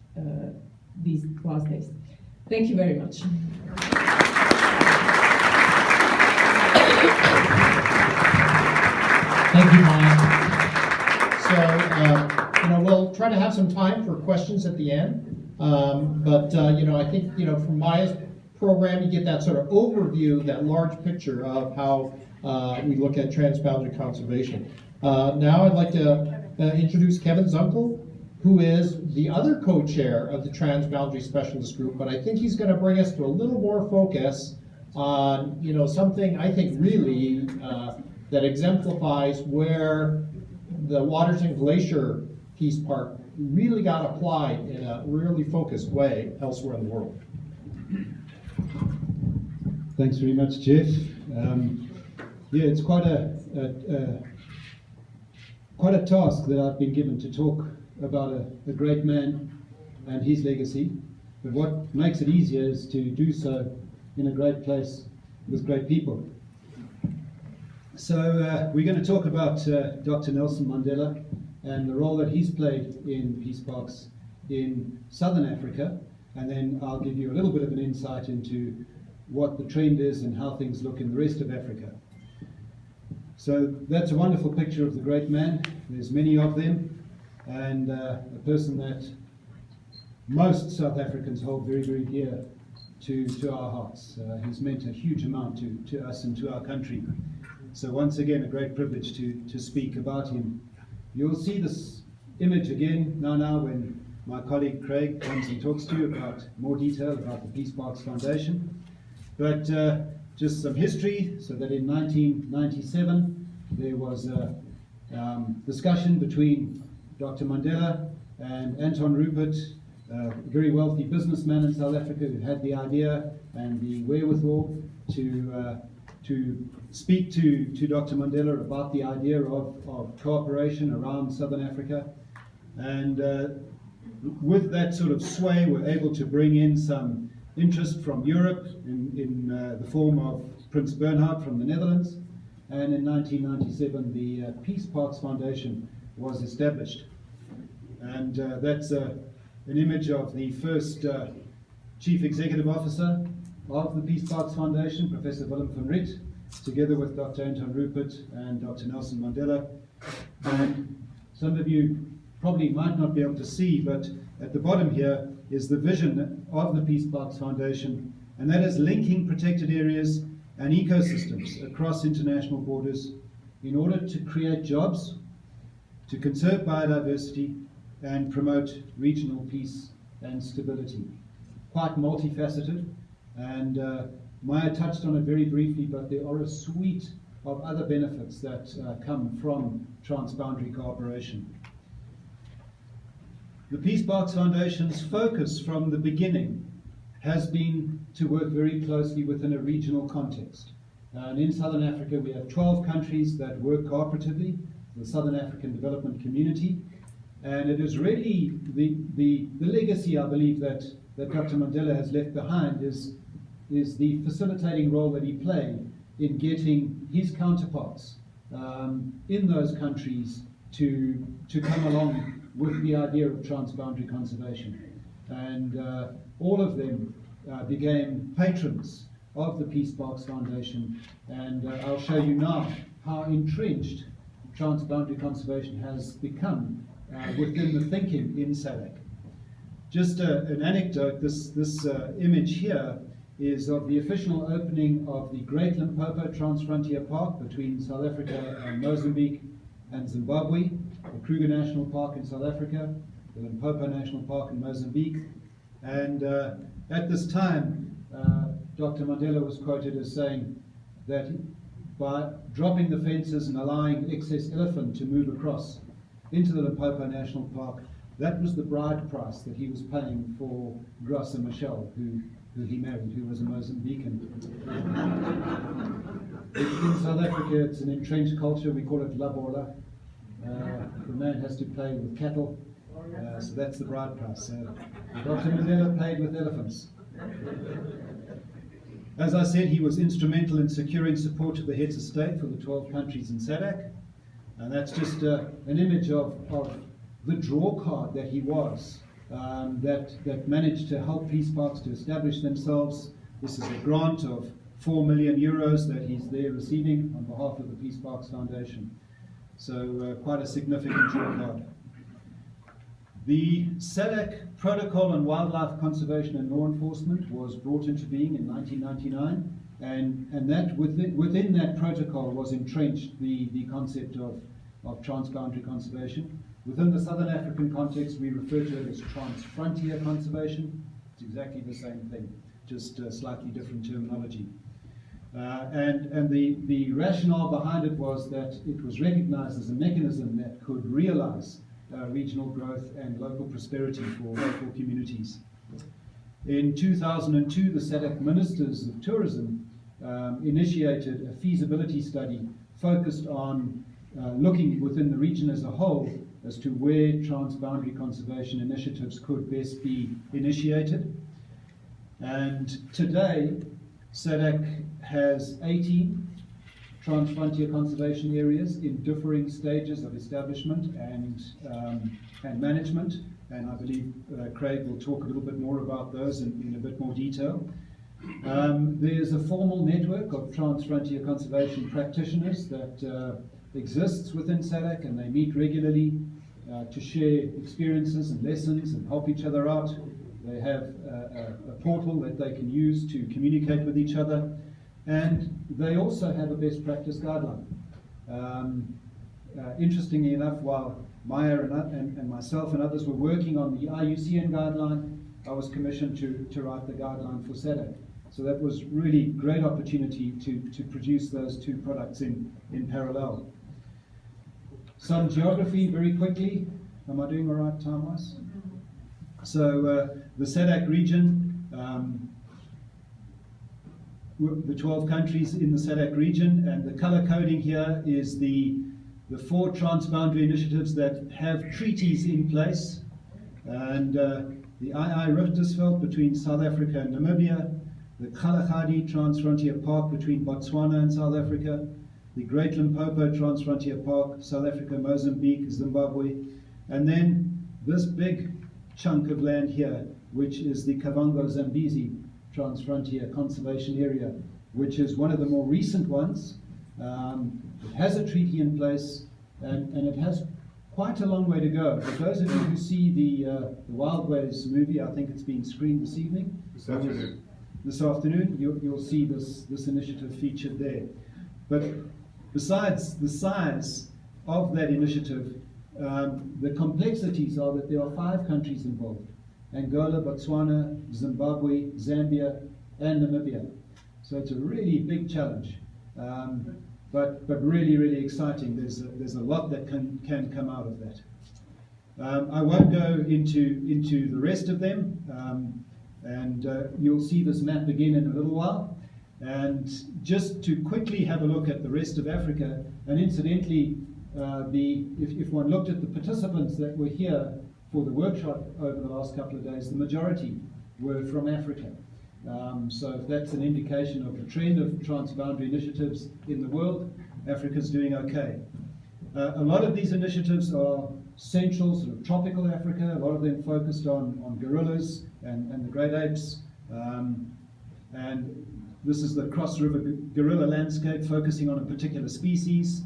these last days. Thank you very much. Thank you, Maja. So, we'll try to have some time for questions at the end. I think, from Maja's program, you get that sort of overview, that large picture of how we look at transboundary conservation. Now I'd like to introduce Kevin Zunkel, who is the other co-chair of the Transboundary Specialist Group, but I think he's going to bring us to a little more focus on, something I think really that exemplifies where the Waters and Glacier Peace Park really got applied in a really focused way elsewhere in the world. Thanks very much, Jeff. It's quite a task that I've been given to talk about a great man and his legacy. But what makes it easier is to do so in a great place with great people. So we're going to talk about Dr. Nelson Mandela and the role that he's played in peace parks in Southern Africa, and then I'll give you a little bit of an insight into what the trend is and how things look in the rest of Africa. So that's a wonderful picture of the great man. There's many of them, and a person that most South Africans hold very, very dear to our hearts. He's meant a huge amount to us and to our country. So once again, a great privilege to speak about him. You'll see this image again now when my colleague Craig comes and talks to you about more detail about the Peace Parks Foundation. But just some history, so that in 1997 there was a discussion between Dr. Mandela and Anton Rupert, a very wealthy businessman in South Africa who had the idea and the wherewithal to speak to Dr. Mandela about the idea of cooperation around Southern Africa. And with that sort of sway, we're able to bring in some interest from Europe in the form of Prince Bernhard from the Netherlands. And in 1997, the Peace Parks Foundation was established. And that's an image of the first Chief Executive Officer of the Peace Parks Foundation, Professor Willem van Riet, together with Dr. Anton Rupert and Dr. Nelson Mandela. And some of you probably might not be able to see, but at the bottom here is the vision of the Peace Parks Foundation, and that is linking protected areas and ecosystems across international borders in order to create jobs, to conserve biodiversity, and promote regional peace and stability. Quite multifaceted, and Maja touched on it very briefly, but there are a suite of other benefits that come from transboundary cooperation. The Peace Parks Foundation's focus from the beginning has been to work very closely within a regional context. And in Southern Africa, we have 12 countries that work cooperatively, the Southern African Development Community. And it is really the legacy, I believe, that Dr. Mandela has left behind is the facilitating role that he played in getting his counterparts in those countries to come along with the idea of transboundary conservation. And all of them became patrons of the Peace Parks Foundation. And I'll show you now how entrenched transboundary conservation has become within the thinking in SADC. Just an anecdote, this image here is of the official opening of the Great Limpopo Transfrontier Park between South Africa and Mozambique and Zimbabwe, the Kruger National Park in South Africa, the Limpopo National Park in Mozambique. And at this time, Dr. Mandela was quoted as saying that by dropping the fences and allowing excess elephant to move across into the Limpopo National Park, that was the bride price that he was paying for Graça Machel, who he married, who was a Mozambican. In South Africa, it's an entrenched culture. We call it labola. The man has to play with cattle, so that's the bride price. Dr. Mandela paid with elephants. As I said, he was instrumental in securing support to the heads of state for the 12 countries in SADC. And that's just an image of the draw card that he was, that managed to help peace parks to establish themselves. This is a grant of 4 million euros that he's there receiving on behalf of the Peace Parks Foundation. So quite a significant draw card. The SADC Protocol on Wildlife Conservation and Law Enforcement was brought into being in 1999, and that within that protocol was entrenched the concept of transboundary conservation. Within the Southern African context, we refer to it as transfrontier conservation. It's exactly the same thing, just slightly different terminology. And the rationale behind it was that it was recognized as a mechanism that could realize regional growth and local prosperity for local communities. In 2002, the SADC Ministers of Tourism initiated a feasibility study focused on looking within the region as a whole as to where transboundary conservation initiatives could best be initiated. And today, SADC has 18 transfrontier conservation areas in differing stages of establishment and management. And I believe Craig will talk a little bit more about those in a bit more detail. There's a formal network of transfrontier conservation practitioners that exists within SADC, and they meet regularly to share experiences and lessons and help each other out. They have a portal that they can use to communicate with each other, and they also have a best practice guideline. Interestingly enough, while Maja and myself and others were working on the IUCN guideline, I was commissioned to write the guideline for SADC. So that was really great opportunity to produce those two products in parallel. Some geography very quickly. Am I doing all right time-wise? So the SADC region, the 12 countries in the SADC region, and the color coding here is the 4 transboundary initiatives that have treaties in place. and the II Richtersveld between South Africa and Namibia, the Kalahari Transfrontier Park between Botswana and South Africa, the Great Limpopo Transfrontier Park, South Africa, Mozambique, Zimbabwe, and then this big chunk of land here, which is the Kavango Zambezi Transfrontier Conservation Area, which is one of the more recent ones. It has a treaty in place, and it has quite a long way to go. For those of you who see the Wild Ways movie, I think it's been screened this evening. This afternoon, you'll see this initiative featured there. But besides the size of that initiative, the complexities are that there are 5 countries involved: Angola, Botswana, Zimbabwe, Zambia, and Namibia. So it's a really big challenge, but really, really exciting. There's a lot that can come out of that. I won't go into the rest of them, and you'll see this map again in a little while. And just to quickly have a look at the rest of Africa, and incidentally, if one looked at the participants that were here for the workshop over the last couple of days, the majority were from Africa. So if that's an indication of the trend of transboundary initiatives in the world, Africa's doing okay. A lot of these initiatives are central, sort of tropical Africa, a lot of them focused on gorillas and the great apes. And this is the cross-river gorilla landscape focusing on a particular species.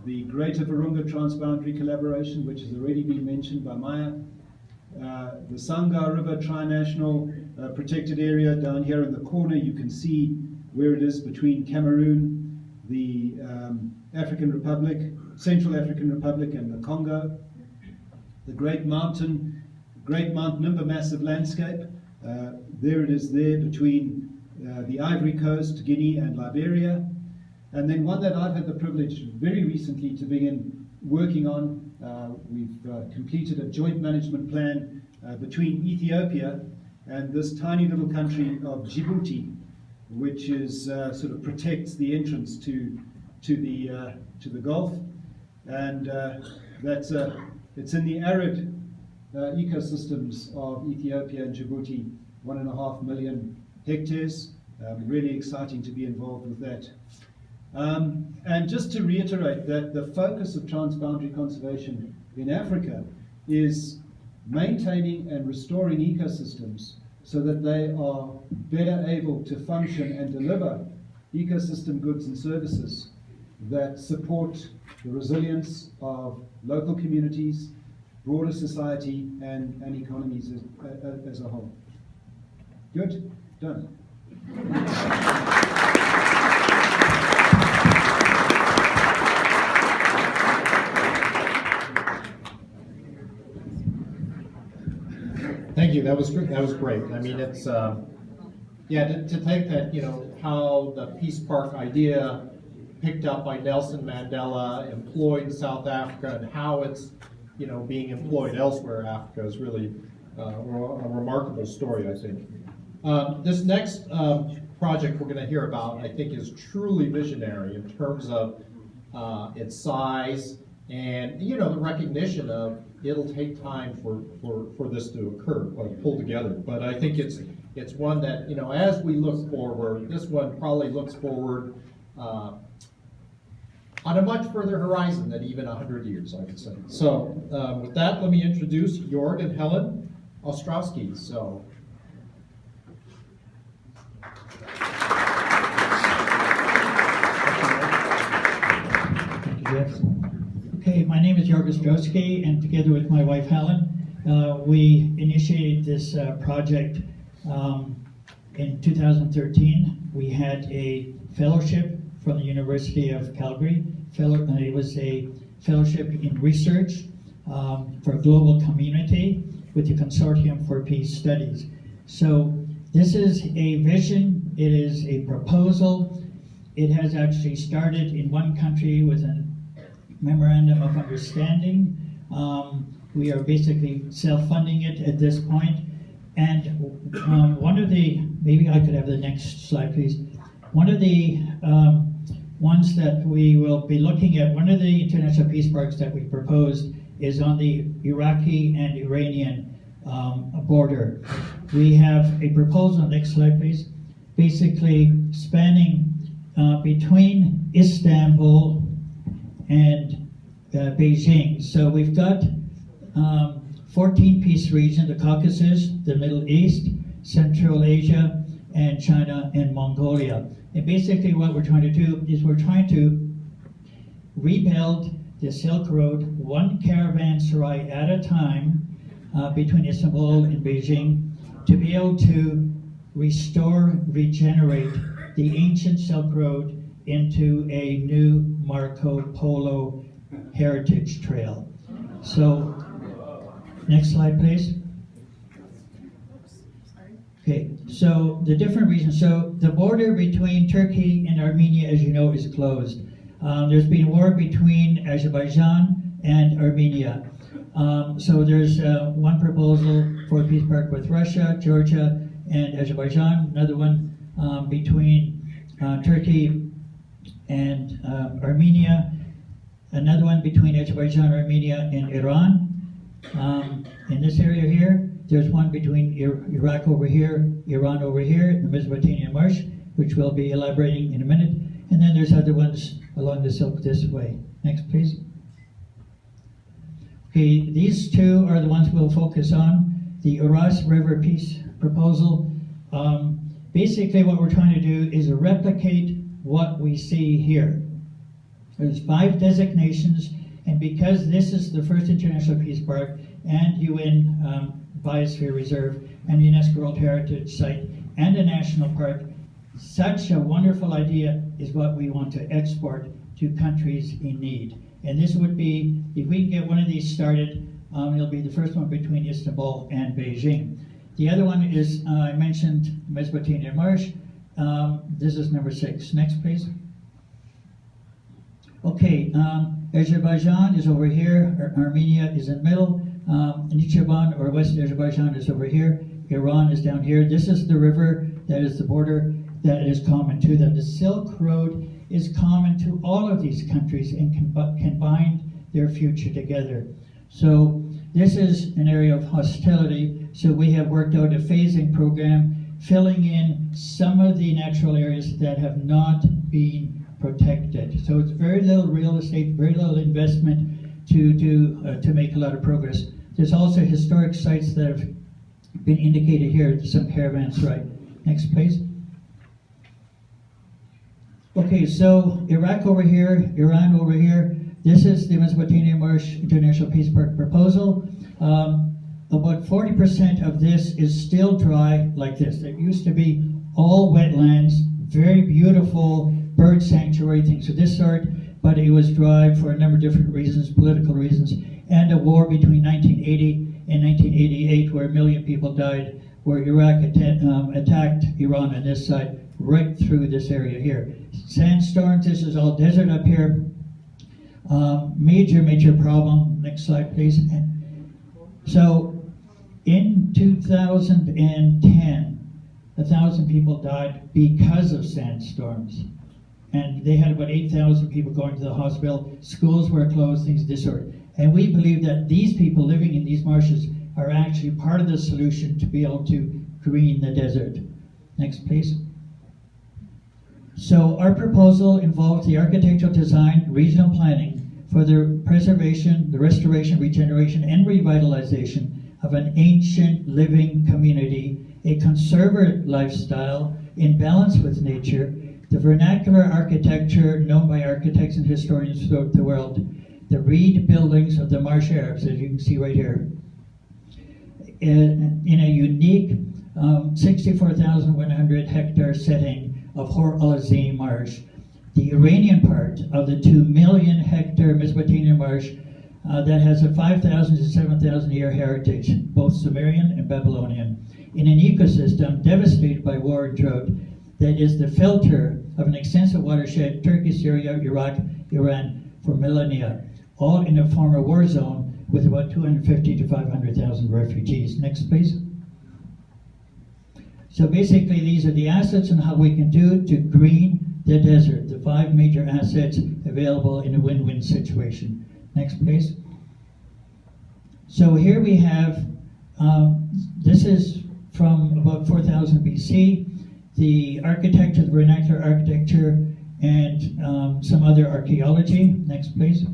The Greater Virunga Transboundary Collaboration, which has already been mentioned by Maja. The Sangha River Trinational Protected Area down here in the corner, you can see where it is between Cameroon, the African Republic, Central African Republic, and the Congo. The Great Mount Nimba Massive Landscape, there it is there between the Ivory Coast, Guinea, and Liberia. And then one that I've had the privilege very recently to begin working on, we've completed a joint management plan between Ethiopia and this tiny little country of Djibouti, which is sort of protects the entrance to the Gulf, and it's in the arid ecosystems of Ethiopia and Djibouti, 1.5 million hectares. Really exciting to be involved with that. And just to reiterate that the focus of transboundary conservation in Africa is maintaining and restoring ecosystems so that they are better able to function and deliver ecosystem goods and services that support the resilience of local communities, broader society, and economies as a whole. Good? Done. Thank you. That was great. I mean, it's yeah, to take that, how the Peace Park idea picked up by Nelson Mandela, employed in South Africa, and how it's being employed elsewhere in Africa is really a remarkable story, I think. This next project we're going to hear about, I think, is truly visionary in terms of its size and the recognition of it'll take time for this to occur, pull together. But I think it's one that as we look forward, this one probably looks forward on a much further horizon than even 100 years, I would say. So with that, let me introduce Jörg and Helen Ostrowski. So. Okay, my name is Jörg Ostrowski, and together with my wife Helen, we initiated this project in 2013. We had a fellowship from the University of Calgary. It was a fellowship in research for global community with the Consortium for Peace Studies. So this is a vision, it is a proposal. It has actually started in one country with a memorandum of understanding. We are basically self-funding it at this point. And one of the, maybe I could have the next slide, please. One of the ones that we will be looking at, one of the international peace parks that we proposed is on the Iraqi and Iranian border. We have a proposal, next slide please, basically spanning between Istanbul and Beijing. So we've got 14-piece region, the Caucasus, the Middle East, Central Asia, and China and Mongolia. And basically what we're trying to do is we're trying to rebuild the Silk Road one caravanserai at a time between Istanbul and Beijing to be able to restore, regenerate the ancient Silk Road into a new Marco Polo heritage trail. So, next slide please. Okay, so the different regions. So the border between Turkey and Armenia, as you know, is closed. There's been a war between Azerbaijan and Armenia. So there's one proposal for a peace park with Russia, Georgia, and Azerbaijan. Another one between Turkey and Armenia. Another one between Azerbaijan, Armenia, and Iran. In this area here, there's one between Iraq over here, Iran over here, the Mesopotamian Marsh, which we'll be elaborating in a minute. And then there's other ones along the Silk this way. Next, please. Okay, these two are the ones we'll focus on. The Uras River Peace Proposal. Basically what we're trying to do is replicate what we see here. There's 5 designations, and because this is the first international peace park and UN Biosphere Reserve and UNESCO World Heritage Site and a national park, such a wonderful idea is what we want to export to countries in need. And this would be, if we can get one of these started, it'll be the first one between Istanbul and Beijing. The other one is, I mentioned Mesopotamian Marsh. This is number 6. Next, please. Okay, Azerbaijan is over here, Armenia is in the middle, Nakhchivan or West Azerbaijan is over here, Iran is down here. This is the river that is the border that is common to them. The Silk Road is common to all of these countries and can bind their future together. So this is an area of hostility, so we have worked out a phasing program filling in some of the natural areas that have not been protected. So it's very little real estate, very little investment to make a lot of progress. There's also historic sites that have been indicated here, some caravans, Next, please. Okay, so Iraq over here, Iran over here. This is the Mesopotamian Marsh International Peace Park proposal. About 40% of this is still dry like this. It used to be all wetlands, very beautiful bird sanctuary, things of this sort, but it was dry for a number of different reasons, political reasons, and a war between 1980 and 1988 where 1 million people died, where Iraq attacked Iran on this side, right through this area here. Sandstorms, this is all desert up here. Major problem. Next slide, please. So, in 2010, 1,000 people died because of sandstorms. And they had about 8,000 people going to the hospital. Schools were closed, things of this sort. And we believe that these people living in these marshes are actually part of the solution to be able to green the desert. Next, please. So our proposal involves the architectural design, regional planning for the preservation, the restoration, regeneration, and revitalization of an ancient living community, a conservative lifestyle in balance with nature, the vernacular architecture known by architects and historians throughout the world, the reed buildings of the Marsh Arabs, as you can see right here, in a unique 64,100 hectare setting of Hor al-Azim Marsh, the Iranian part of the 2 million hectare Mesopotamian Marsh that has a 5,000 to 7,000 year heritage, both Sumerian and Babylonian, in an ecosystem devastated by war and drought that is the filter of an extensive watershed, Turkey, Syria, Iraq, Iran, for millennia, all in a former war zone with about 250 to 500,000 refugees. Next, please. So basically, these are the assets and how we can do to green the desert, the 5 major assets available in a win-win situation. Next, please. So here we have This is from about 4000 BC. The architecture, the vernacular architecture, and some other archaeology. Next, please.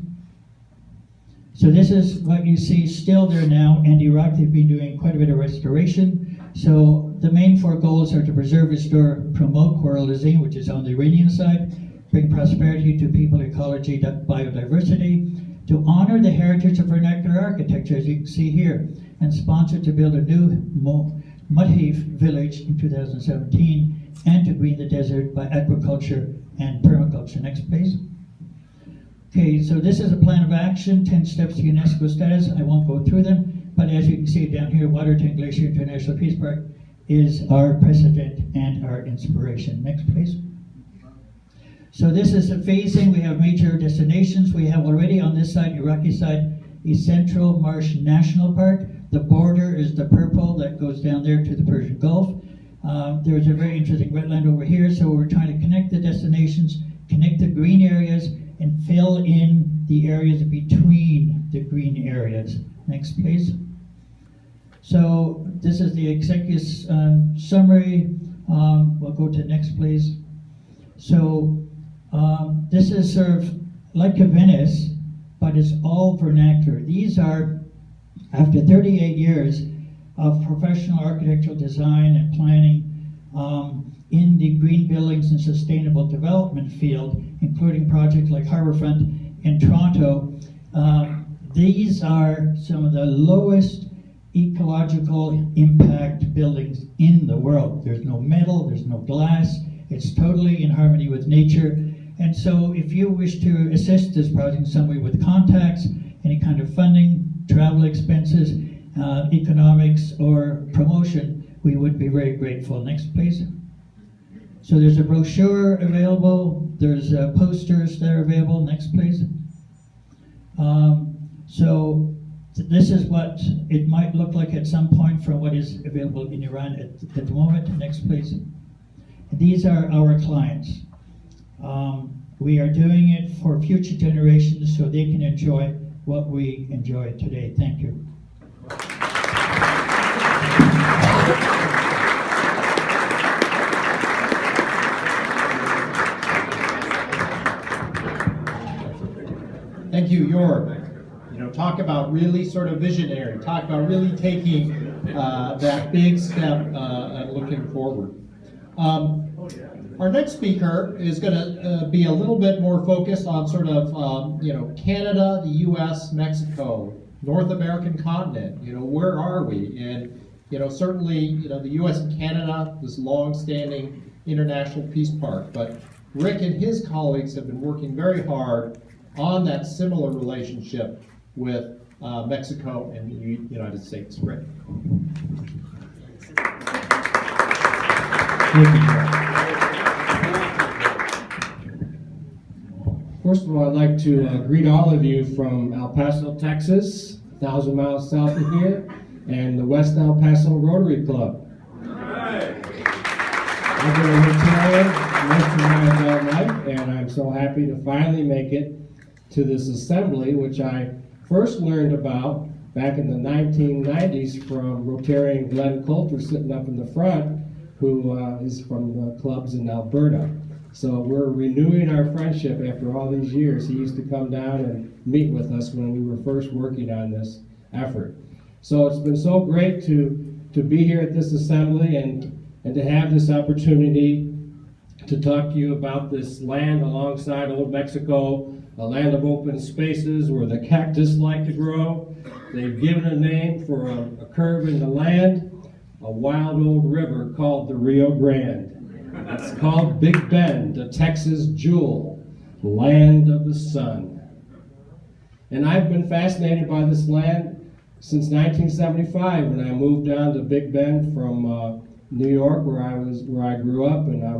So this is what you see still there now. And Iraq, they've been doing quite a bit of restoration. So the main four goals are to preserve, restore, promote coralizing, which is on the Iranian side, bring prosperity to people, ecology, biodiversity, to honor the heritage of vernacular architecture, as you can see here, and sponsor to build a new Mudheef village in 2017, and to green the desert by aquaculture and permaculture. Next, please. Okay, so this is a plan of action, 10 steps to UNESCO status. I won't go through them, but as you can see down here, Waterton Glacier International Peace Park is our precedent and our inspiration. Next, please. So this is the phasing. We have major destinations. We have already on this side, Iraqi side, a Central Marsh National Park. The border is the purple that goes down there to the Persian Gulf. There's a very interesting wetland over here, so we're trying to connect the destinations, connect the green areas, and fill in the areas between the green areas. Next, please. So this is the executive summary. We'll go to next, please. So this is sort of like a Venice, but it's all vernacular. These are, after 38 years of professional architectural design and planning in the green buildings and sustainable development field, including projects like Harbourfront in Toronto, these are some of the lowest ecological impact buildings in the world. There's no metal, there's no glass, it's totally in harmony with nature. And so if you wish to assist this project in some way with contacts, any kind of funding, travel expenses, economics, or promotion, we would be very grateful. Next, please. So there's a brochure available, there's posters that are available. Next, please. So this is what it might look like at some point from what is available in Iran at the moment. Next, please. These are our clients. We are doing it for future generations so they can enjoy what we enjoy today. Thank you. Thank you, Jorg. You know, talk about really sort of visionary. Talk about really taking that big step and looking forward. Our next speaker is going to be a little bit more focused on sort of, you know, Canada, the U.S., Mexico, North American continent. You know, where are we? And, you know, certainly, you know, the U.S. and Canada, this long-standing international peace park. But Rick and his colleagues have been working very hard on that similar relationship with Mexico and the United States. Rick. Thank you. First of all, I'd like to greet all of you from El Paso, Texas, 1,000 miles south of here, and the West El Paso Rotary Club. I've been a Rotarian most of my adult life, and I'm so happy to finally make it to this assembly, which I first learned about back in the 1990s from Rotarian Glenn Coulter sitting up in the front, who is from the clubs in Alberta. So we're renewing our friendship after all these years. He used to come down and meet with us when we were first working on this effort. So it's been so great to be here at this assembly and to have this opportunity to talk to you about this land alongside Old Mexico, a land of open spaces where the cactus like to grow. They've given a name for a curve in the land, a wild old river called the Rio Grande. It's called Big Bend, the Texas jewel, land of the sun. And I've been fascinated by this land since 1975 when I moved down to Big Bend from New York, where I grew up, and I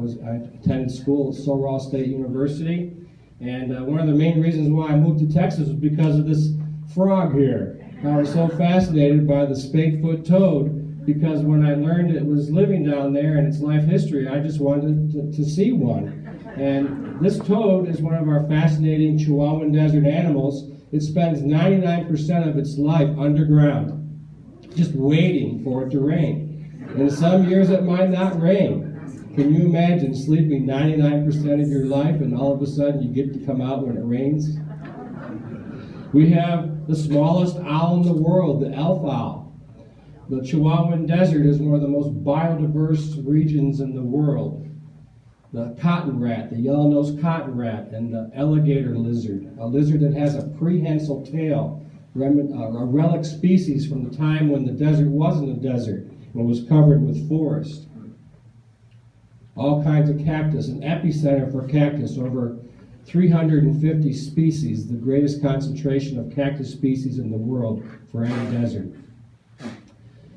attended school at Sorrel State University. And one of the main reasons why I moved to Texas was because of this frog here. I was so fascinated by the spadefoot toad, because when I learned it was living down there and its life history, I just wanted to see one. And this toad is one of our fascinating Chihuahuan desert animals. It spends 99% of its life underground. just waiting for it to rain. And some years it might not rain. Can you imagine sleeping 99% of your life and all of a sudden you get to come out when it rains? We have the smallest owl in the world, the elf owl. The Chihuahuan Desert is one of the most biodiverse regions in the world. The cotton rat, the yellow-nosed cotton rat, and the alligator lizard, a lizard that has a prehensile tail, a relic species from the time when the desert wasn't a desert and was covered with forest. All kinds of cactus, an epicenter for cactus, over 350 species, the greatest concentration of cactus species in the world for any desert.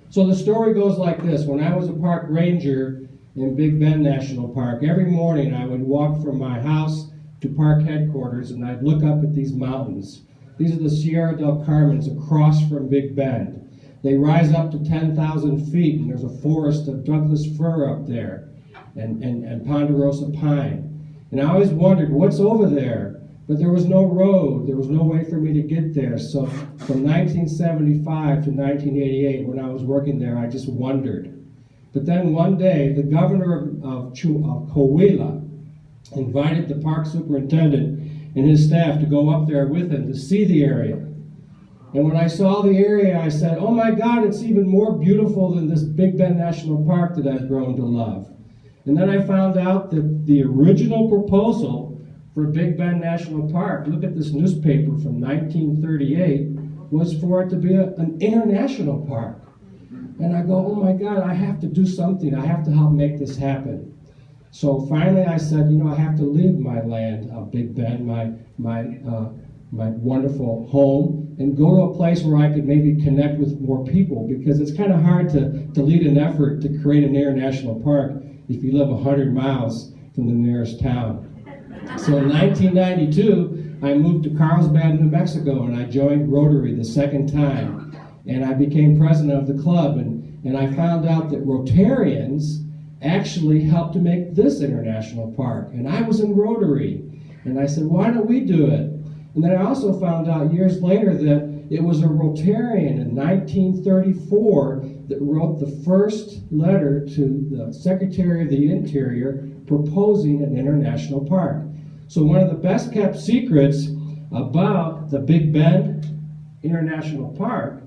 So the story goes like this. When I was a park ranger in Big Bend National Park, every morning I would walk from my house to park headquarters and I'd look up at these mountains. These are the Sierra del Carmens across from Big Bend. They rise up to 10,000 feet and there's a forest of Douglas fir up there and ponderosa pine. And I always wondered, what's over there? But there was no road. There was no way for me to get there. So from 1975 to 1988, when I was working there, I just wondered. But then one day, the governor of Coahuila invited the park superintendent and his staff to go up there with him to see the area. And when I saw the area, I said, oh my God, it's even more beautiful than this Big Bend National Park that I've grown to love. And then I found out that the original proposal for Big Bend National Park, look at this newspaper from 1938, was for it to be an international park. And I go, oh my God, I have to do something. I have to help make this happen. So finally I said, you know, I have to leave my land, Big Bend, my wonderful home, and go to a place where I could maybe connect with more people, because it's kind of hard to lead an effort to create an international park if you live 100 miles from the nearest town. So in 1992, I moved to Carlsbad, New Mexico, and I joined Rotary the second time. And I became president of the club, and I found out that Rotarians actually helped to make this international park. And I was in Rotary, and I said, why don't we do it? And then I also found out years later that it was a Rotarian in 1934 that wrote the first letter to the Secretary of the Interior proposing an international park. So one of the best kept secrets about the Big Bend International Park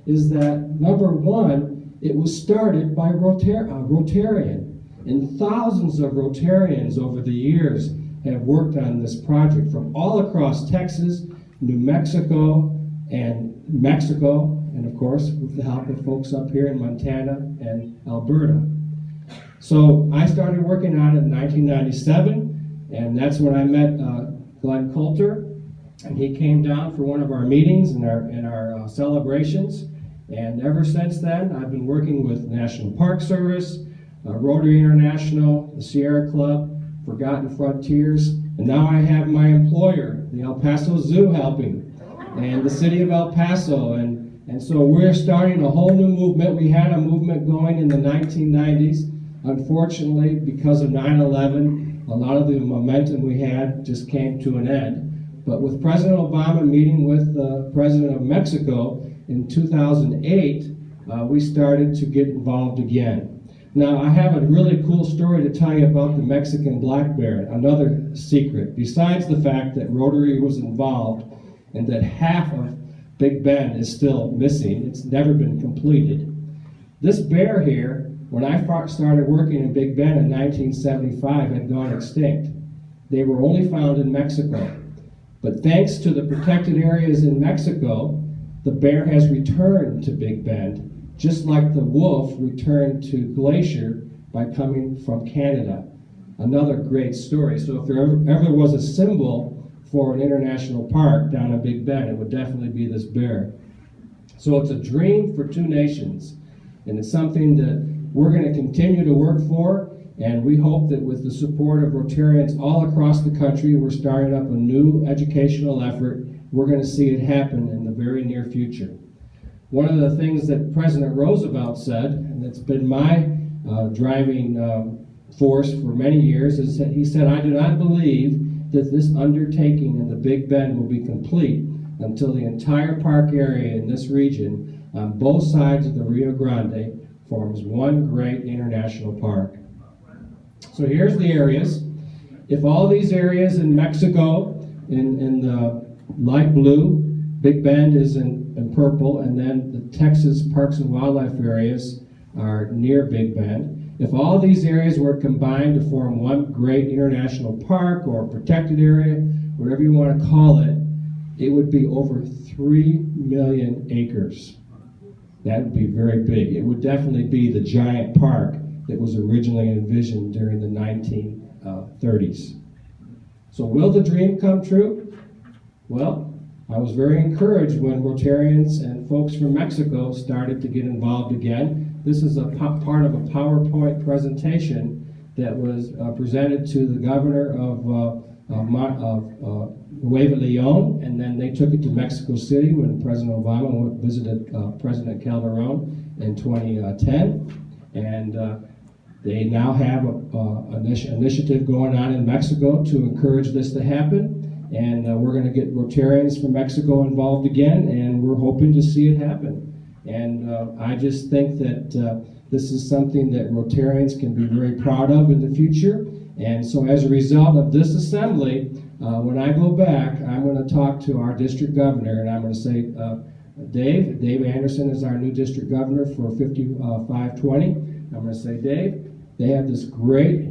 is that, number one, it was started by a Rotarian. And thousands of Rotarians over the years have worked on this project from all across Texas, New Mexico, and of course, with the help of folks up here in Montana and Alberta. So I started working on it in 1997, and that's when I met Glenn Coulter, and he came down for one of our meetings and our celebrations. And ever since then, I've been working with National Park Service, Rotary International, the Sierra Club, Forgotten Frontiers, and now I have my employer, the El Paso Zoo, helping, and the city of El Paso, and so we're starting a whole new movement. We had a movement going in the 1990s. Unfortunately, because of 9/11, a lot of the momentum we had just came to an end. But with President Obama meeting with the President of Mexico in 2008, we started to get involved again. Now, I have a really cool story to tell you about the Mexican black bear, another secret. Besides the fact that Rotary was involved and that half of Big Bend is still missing, it's never been completed. This bear here, when I started working in Big Bend in 1975, had gone extinct. They were only found in Mexico. But thanks to the protected areas in Mexico, the bear has returned to Big Bend, just like the wolf returned to Glacier by coming from Canada. Another great story. So if there ever was a symbol for an international park down in Big Bend, it would definitely be this bear. So it's a dream for two nations, and it's something that we're going to continue to work for, and we hope that with the support of Rotarians all across the country, we're starting up a new educational effort. We're going to see it happen in the very near future. One of the things that President Roosevelt said, and it's been my driving force for many years, is that he said, I do not believe that this undertaking in the Big Bend will be complete until the entire park area in this region on both sides of the Rio Grande forms one great international park. So here's the areas. If all these areas in Mexico, in the light blue, Big Bend is in purple, and then the Texas Parks and Wildlife areas are near Big Bend. If all these areas were combined to form one great international park or protected area, whatever you want to call it, it would be over 3 million acres. That would be very big. It would definitely be the giant park that was originally envisioned during the 1930s. So will the dream come true? Well, I was very encouraged when Rotarians and folks from Mexico started to get involved again. This is a part of a PowerPoint presentation that was presented to the governor of Nuevo Leon, and then they took it to Mexico City when President Obama visited President Calderon in 2010. And they now have an initiative going on in Mexico to encourage this to happen. And we're going to get Rotarians from Mexico involved again, and we're hoping to see it happen. And I just think that this is something that Rotarians can be very proud of in the future. And so as a result of this assembly, when I go back, I'm going to talk to our district governor, and I'm going to say, Dave Anderson is our new district governor for 5520. I'm going to say, Dave, they have this great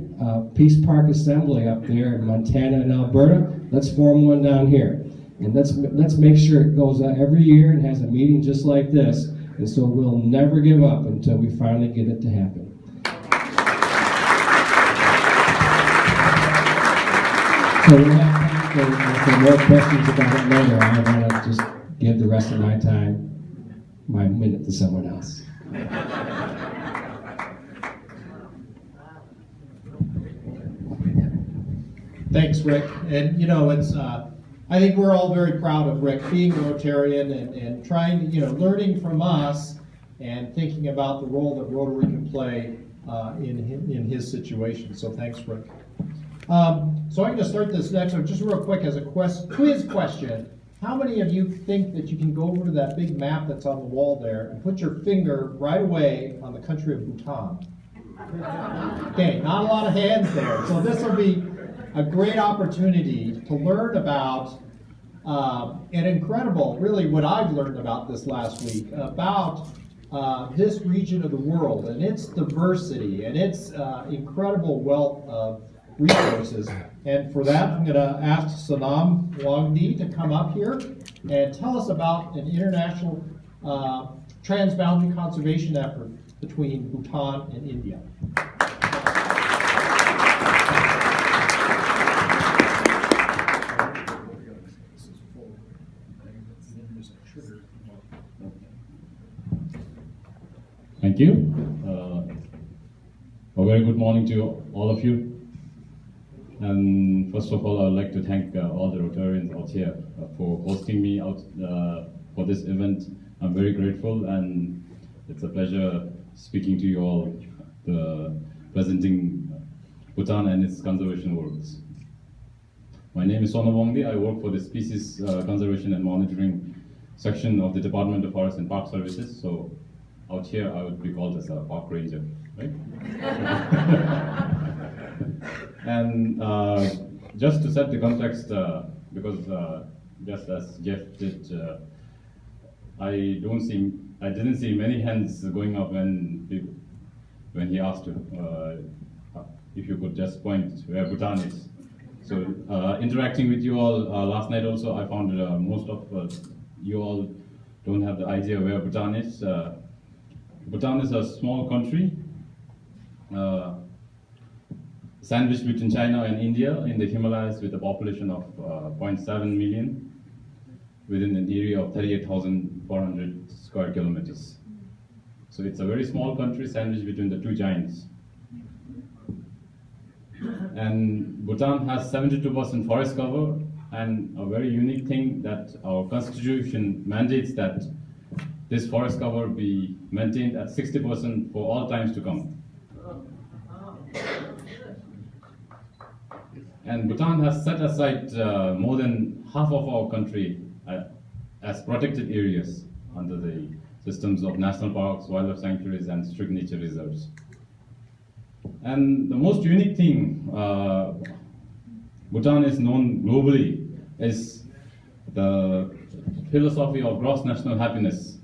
Peace Park Assembly up there in Montana and Alberta. Let's form one down here. And let's make sure it goes out every year and has a meeting just like this. And so we'll never give up until we finally get it to happen. So we'll have time for more questions about it later. I want to just give the rest of my time, my minute, to someone else. Thanks, Rick. And it's I think we're all very proud of Rick being a Rotarian and trying to, learning from us and thinking about the role that Rotary can play in his situation. So thanks, Rick. So I'm going to start this next one just real quick as a quiz question. How many of you think that you can go over to that big map that's on the wall there and put your finger right away on the country of Bhutan? Okay, not a lot of hands there. So this will be a great opportunity to learn about an incredible, really what I've learned about this last week, about this region of the world and its diversity and its incredible wealth of resources. And for that, I'm going to ask Sanam Wangdi to come up here and tell us about an international transboundary conservation effort between Bhutan and India. Thank you. A very good morning to all of you. And first of all, I would like to thank all the Rotarians out here for hosting me out for this event. I'm very grateful, and it's a pleasure speaking to you all, presenting Bhutan and its conservation works. My name is Sona Wongdi. I work for the Species Conservation and Monitoring section of the Department of Forest and Park Services. So out here, I would be called as a park ranger, right? And just to set the context, because just as Jeff did, I didn't see many hands going up when he asked if you could just point where Bhutan is. So interacting with you all last night also, I found most of you all don't have the idea where Bhutan is. Bhutan is a small country sandwiched between China and India in the Himalayas, with a population of 0.7 million within an area of 38,400 square kilometers. So it's a very small country sandwiched between the two giants. And Bhutan has 72% forest cover, and a very unique thing that our constitution mandates that this forest cover be maintained at 60% for all times to come. And Bhutan has set aside more than half of our country as protected areas under the systems of national parks, wildlife sanctuaries, and strict nature reserves. And the most unique thing Bhutan is known globally is the philosophy of gross national happiness.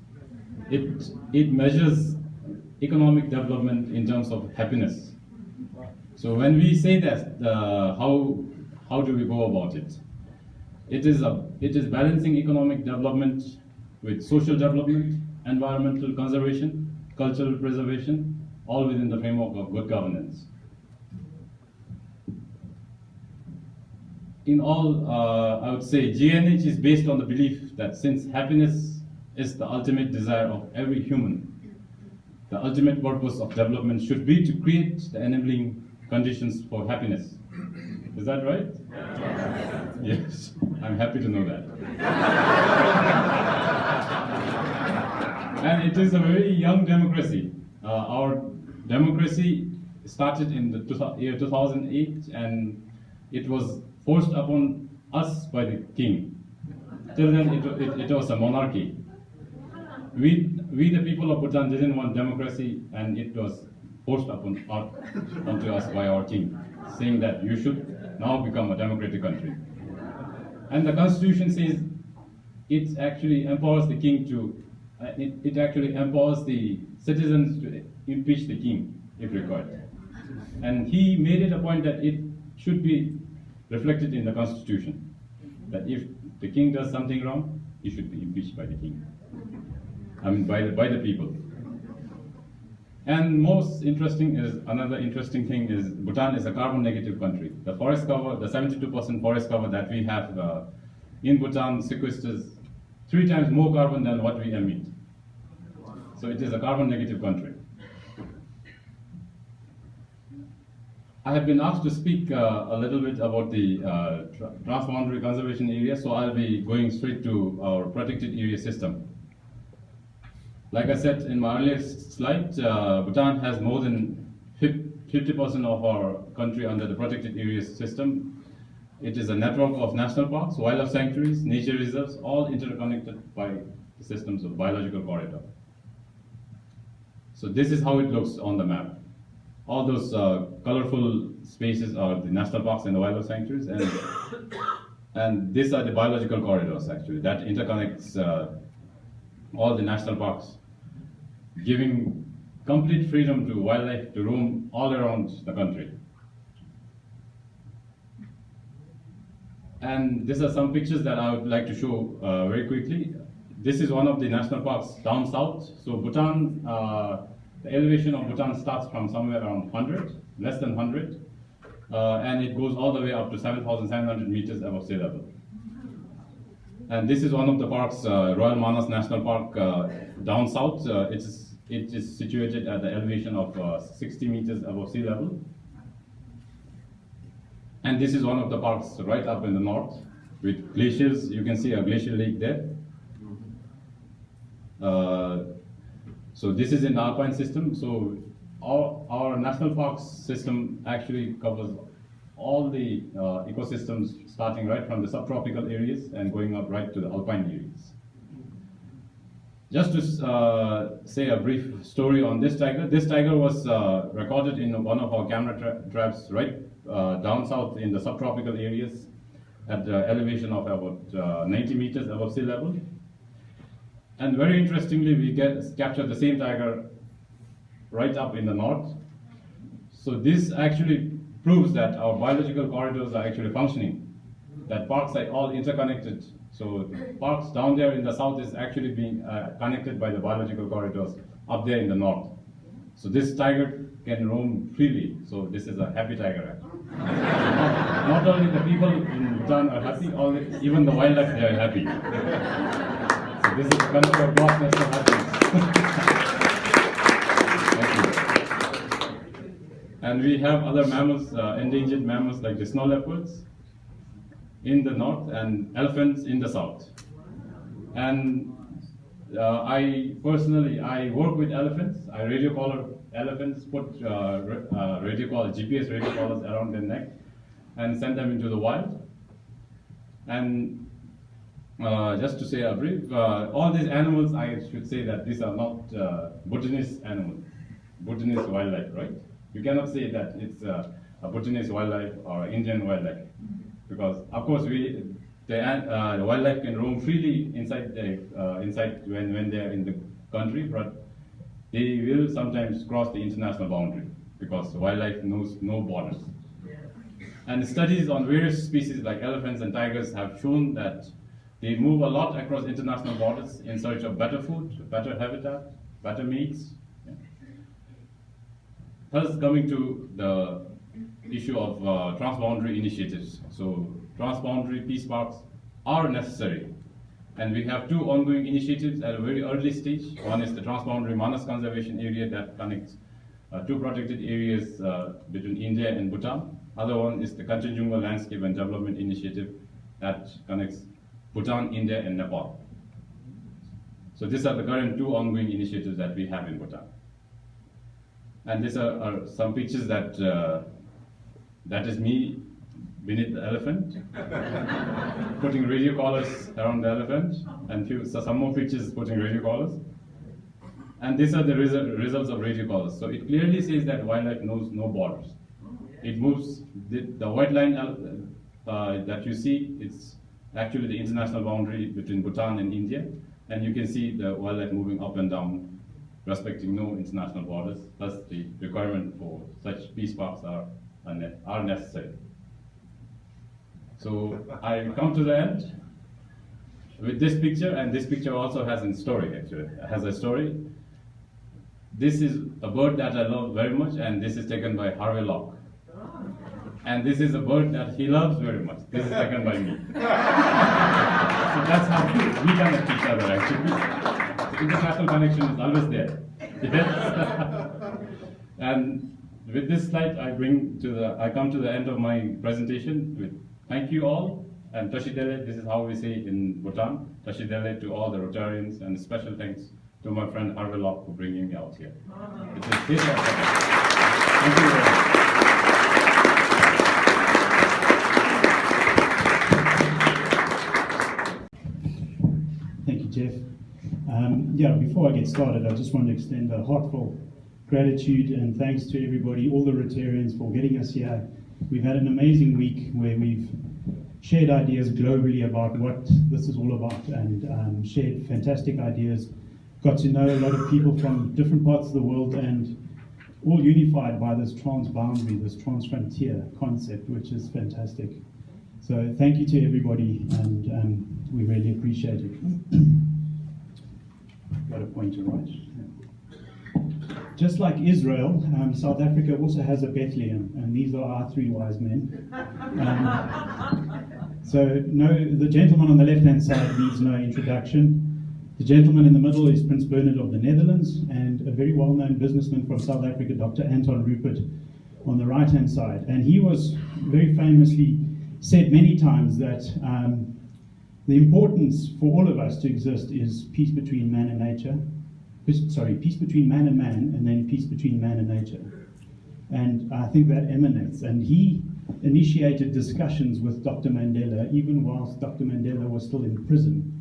It measures economic development in terms of happiness. So when we say that, how do we go about it? It is balancing economic development with social development, environmental conservation, cultural preservation, all within the framework of good governance. In all, I would say GNH is based on the belief that since happiness is the ultimate desire of every human, the ultimate purpose of development should be to create the enabling conditions for happiness. Is that right? Yes, I'm happy to know that. And it is a very young democracy. Our democracy started in the year 2008, and it was forced upon us by the king. Till then, it was a monarchy. We the people of Bhutan didn't want democracy, and it was forced onto us by our king, saying that you should now become a democratic country. And the constitution says it actually empowers the king to, it actually empowers the citizens to impeach the king if required. And he made it a point that it should be reflected in the constitution, that if the king does something wrong, he should be impeached by the king. I mean, by the people. And most interesting is, another interesting thing is, Bhutan is a carbon negative country. The forest cover, the 72% forest cover that we have in Bhutan sequesters 3 times more carbon than what we emit. So it is a carbon negative country. I have been asked to speak a little bit about the transboundary conservation area, so I'll be going straight to our protected area system. Like I said in my earlier slide, Bhutan has more than 50% of our country under the protected areas system. It is a network of national parks, wildlife sanctuaries, nature reserves, all interconnected by the systems of biological corridor. So this is how it looks on the map. All those colorful spaces are the national parks and the wildlife sanctuaries, and these are the biological corridors actually that interconnects all the national parks, giving complete freedom to wildlife to roam all around the country. And these are some pictures that I would like to show very quickly. This is one of the national parks down south. So Bhutan, the elevation of Bhutan starts from somewhere around 100, less than 100, and it goes all the way up to 7,700 meters above sea level. And this is one of the parks, Royal Manas National Park down south. It is situated at the elevation of 60 meters above sea level. And this is one of the parks right up in the north with glaciers. You can see a glacier lake there. So this is an alpine system. So our national parks system actually covers all the ecosystems starting right from the subtropical areas and going up right to the alpine areas. Just to say a brief story on this tiger. This tiger was recorded in one of our camera traps right down south in the subtropical areas at the elevation of about 90 meters above sea level. And very interestingly, we captured the same tiger right up in the north. So this actually proves that our biological corridors are actually functioning, that parks are all interconnected. So parks down there in the south is actually being connected by the biological corridors up there in the north. So this tiger can roam freely. So this is a happy tiger. Not only the people in Bhutan are happy, even the wildlife, they are happy. So this is the country of gross national happiness. And we have other mammals, endangered mammals like the snow leopards in the north and elephants in the south. And I personally work with elephants. I radio collar elephants, put GPS radio collars around their neck and send them into the wild. And Just to say a brief, all these animals, I should say that these are not Bhutanese animals, Bhutanese wildlife, right? You cannot say that it's a Bhutanese wildlife or Indian wildlife, because of course the wildlife can roam freely inside when they are in the country, but they will sometimes cross the international boundary because wildlife knows no borders. And studies on various species like elephants and tigers have shown that they move a lot across international borders in search of better food, better habitat, better mates. Yeah. Thus, coming to the issue of transboundary initiatives. So, transboundary peace parks are necessary. And we have two ongoing initiatives at a very early stage. One is the Transboundary Manas Conservation Area that connects two protected areas between India and Bhutan. Other one is the Kanchenjunga Landscape and Development Initiative that connects Bhutan, India, and Nepal. So these are the current two ongoing initiatives that we have in Bhutan. And these are some pictures that that is me beneath the elephant, putting radio collars around the elephant, and some more pictures putting radio collars. And these are the results of radio collars. So it clearly says that wildlife knows no borders. It moves, the white line that you see, it's actually the international boundary between Bhutan and India. And you can see the wildlife moving up and down, respecting no international borders. Thus, the requirement for such peace parks are necessary. So I come to the end with this picture, and this picture also has a story, actually. It has a story. This is a bird that I love very much, and this is taken by Harvey Locke. And this is a bird that he loves very much. This is taken by me. So that's how we connect each other, actually. The international connection is always there. Yes. And with this slide, I come to the end of my presentation with thank you all, and Tashidele. This is how we say it in Bhutan. Tashidele to all the Rotarians, and special thanks to my friend Harvey Locke for bringing me out here. It is his pleasure. Thank you very much. Thank you, Jeff. Before I get started, I just want to extend a heartfelt gratitude and thanks to everybody, all the Rotarians, for getting us here. We've had an amazing week where we've shared ideas globally about what this is all about, and shared fantastic ideas. Got to know a lot of people from different parts of the world, and all unified by this transboundary, this transfrontier concept, which is fantastic. So thank you to everybody, and we really appreciate it. Got a pointer, right? Just like Israel, South Africa also has a Bethlehem, and these are our three wise men. The gentleman on the left-hand side needs no introduction. The gentleman in the middle is Prince Bernhard of the Netherlands, and a very well-known businessman from South Africa, Dr. Anton Rupert, on the right-hand side. And he was very famously said many times that the importance for all of us to exist is peace between man and nature. Peace between man and man, and then peace between man and nature. And I think that emanates. And he initiated discussions with Dr. Mandela, even whilst Dr. Mandela was still in prison,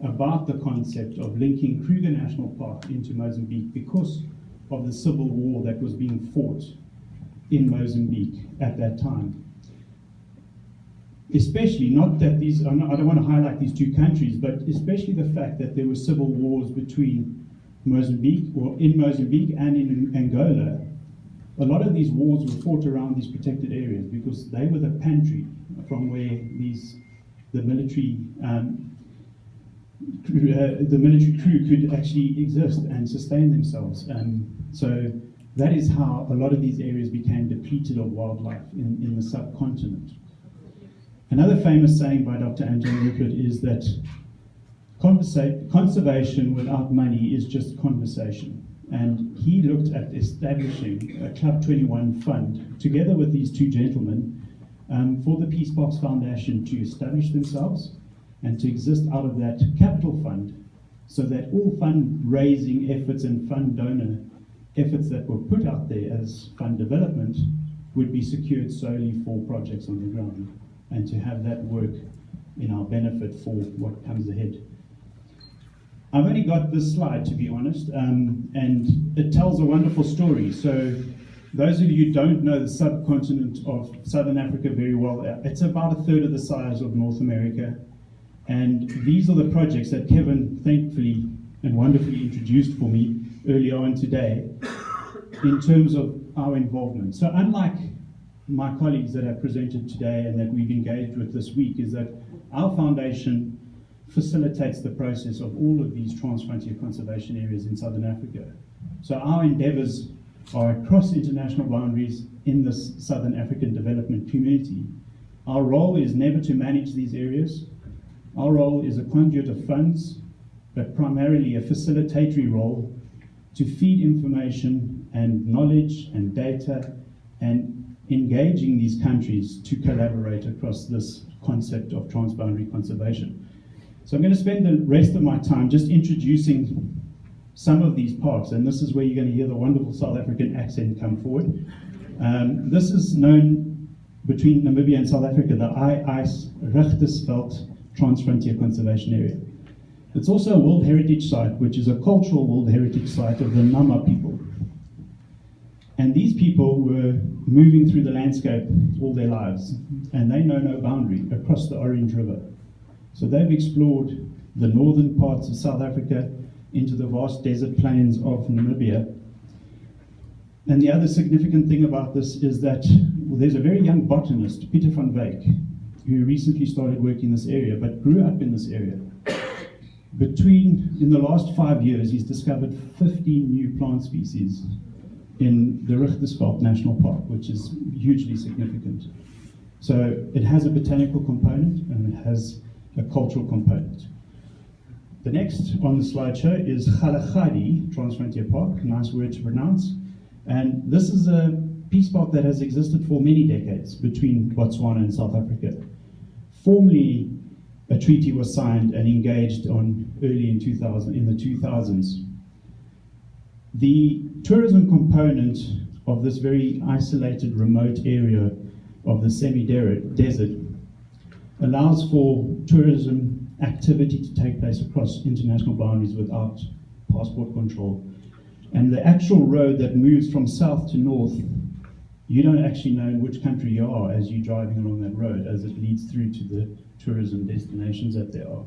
about the concept of linking Kruger National Park into Mozambique because of the civil war that was being fought in Mozambique at that time. Especially, not that these, I don't want to highlight these two countries, but especially the fact that there were civil wars between Mozambique, or in Mozambique and in Angola. A lot of these wars were fought around these protected areas because they were the pantry from where the military crew could actually exist and sustain themselves. So that is how a lot of these areas became depleted of wildlife in the subcontinent. Another famous saying by Dr. Anton Rupert is that conservation without money is just conversation. And he looked at establishing a Club 21 fund together with these two gentlemen for the Peace Parks Foundation to establish themselves and to exist out of that capital fund, so that all fundraising efforts and fund donor efforts that were put out there as fund development would be secured solely for projects on the ground. and to have that work in our benefit for what comes ahead. I've only got this slide, to be honest, and it tells a wonderful story. So those of you who don't know the subcontinent of Southern Africa very well, it's about a third of the size of North America. And these are the projects that Kevin thankfully and wonderfully introduced for me early on today in terms of our involvement. So unlike my colleagues that have presented today and that we've engaged with this week, is that our foundation facilitates the process of all of these transfrontier conservation areas in Southern Africa. So our endeavors are across international boundaries in this Southern African development community. Our role is never to manage these areas. Our role is a conduit of funds, but primarily a facilitatory role to feed information and knowledge and data and engaging these countries to collaborate across this concept of transboundary conservation. So I'm going to spend the rest of my time just introducing some of these parks, and this is where you're going to hear the wonderful South African accent come forward. This is known between Namibia and South Africa, the I-Ice Richtersveld Transfrontier Conservation Area. It's also a World Heritage Site, which is a cultural World Heritage Site of the Nama people. And these people were moving through the landscape all their lives, and they know no boundary across the Orange River. So they've explored the northern parts of South Africa into the vast desert plains of Namibia. And the other significant thing about this is that there's a very young botanist, Pieter van Wyk, who recently started working in this area, but grew up in this area. In the last 5 years, he's discovered 15 new plant species in the Richtersveld National Park, which is hugely significant. So it has a botanical component and it has a cultural component. The next on the slideshow is Galagadi Transfrontier Park, nice word to pronounce. And this is a peace park that has existed for many decades between Botswana and South Africa. Formerly, a treaty was signed and engaged on early in the 2000s. The tourism component of this very isolated, remote area of the semi-desert allows for tourism activity to take place across international boundaries without passport control. And the actual road that moves from south to north, you don't actually know in which country you are as you're driving along that road, as it leads through to the tourism destinations that there are.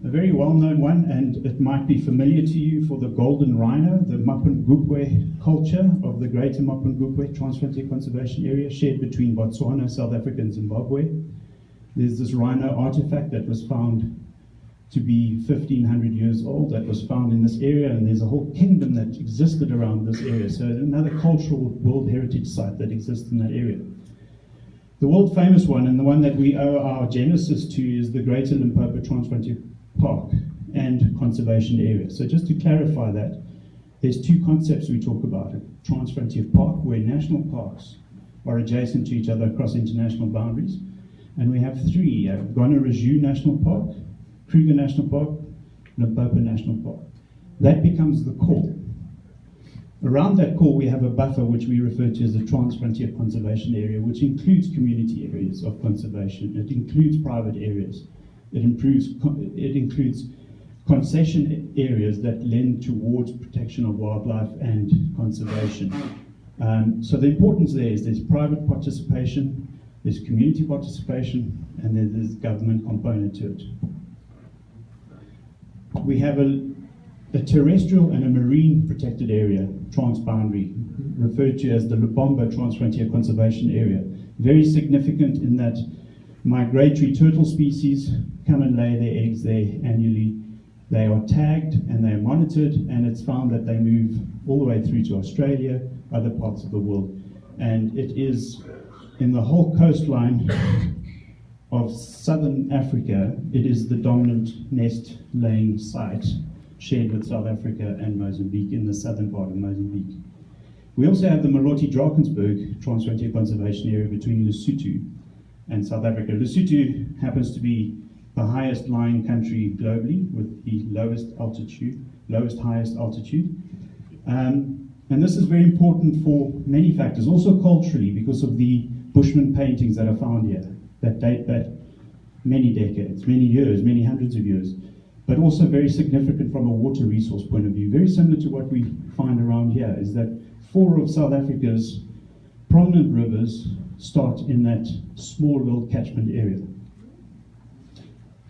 A very well-known one, and it might be familiar to you, for the golden rhino, the Mapungubwe culture of the greater Mapungubwe Transfrontier Conservation Area, shared between Botswana, South Africa, and Zimbabwe. There's this rhino artifact that was found to be 1,500 years old, that was found in this area, and there's a whole kingdom that existed around this area. So another cultural World Heritage Site that exists in that area. The world famous one, and the one that we owe our genesis to, is the Greater Limpopo Transfrontier Park and Conservation Area. So just to clarify that, there's two concepts we talk about. A transfrontier park, where national parks are adjacent to each other across international boundaries. And we have three: Gonarezhou National Park, Kruger National Park, Limpopo National Park. That becomes the core. Around that core, we have a buffer which we refer to as the Transfrontier Conservation Area, which includes community areas of conservation. It includes private areas. It includes concession areas that lend towards protection of wildlife and conservation. So the importance there is there's private participation, there's community participation, and then there's government component to it. We have a terrestrial and a marine protected area, transboundary, referred to as the Lubombo Transfrontier Conservation Area. Very significant in that migratory turtle species come and lay their eggs there annually. They are tagged and they are monitored, and it's found that they move all the way through to Australia, other parts of the world. And it is in the whole coastline of southern Africa, it is the dominant nest laying site, shared with South Africa and Mozambique, in the southern part of Mozambique. We also have the Maloti Drakensberg Transfrontier Conservation Area between Lesotho and South Africa. Lesotho happens to be the highest lying country globally, with the highest altitude. And this is very important for many factors, also culturally, because of the Bushman paintings that are found here that date back many decades, many years, many hundreds of years, but also very significant from a water resource point of view. Very similar to what we find around here is that 4 of South Africa's prominent rivers start in that small little catchment area.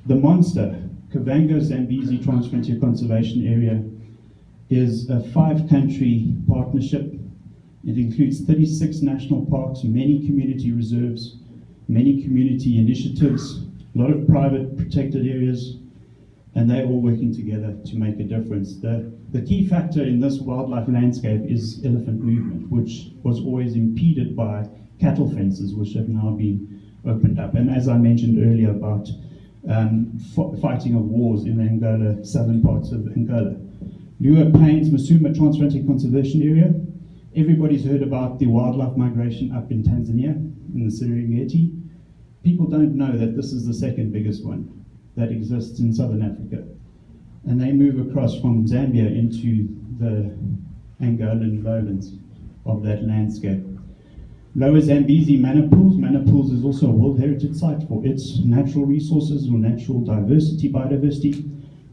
The monster, Kavango-Zambezi Transfrontier Conservation Area, is a 5-country partnership. It includes 36 national parks, many community reserves, many community initiatives, a lot of private protected areas, and they're all working together to make a difference. The key factor in this wildlife landscape is elephant movement, which was always impeded by cattle fences, which have now been opened up. And as I mentioned earlier about fighting of wars in the Angola, southern parts of Angola. Lua Plains Musuma Transfrontier Conservation Area. Everybody's heard about the wildlife migration up in Tanzania, in the Serengeti. People don't know that this is the second biggest one that exists in southern Africa. And they move across from Zambia into the Angolan lowlands of that landscape. Lower Zambezi Manor Pools. Manor Pools is also a World Heritage Site for its natural resources or natural biodiversity.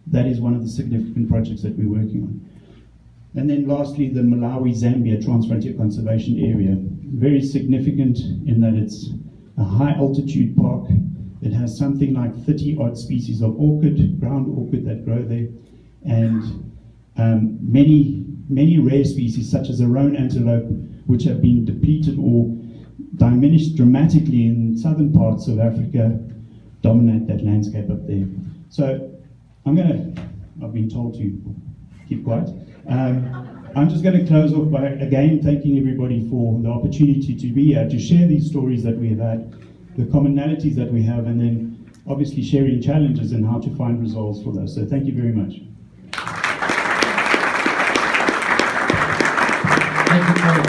That is one of the significant projects that we're working on. And then lastly, the Malawi-Zambia Transfrontier Conservation Area. Very significant in that it's a high altitude park. It has something like 30 odd species of orchid, ground orchid that grow there, and many rare species such as a roan antelope, which have been depleted or diminished dramatically in southern parts of Africa, dominate that landscape up there. So I've been told to keep quiet. I'm just going to close off by again thanking everybody for the opportunity to be here, to share these stories that we have had, the commonalities that we have, and then obviously sharing challenges and how to find resolves for those. So thank you very much. Thank you, Craig.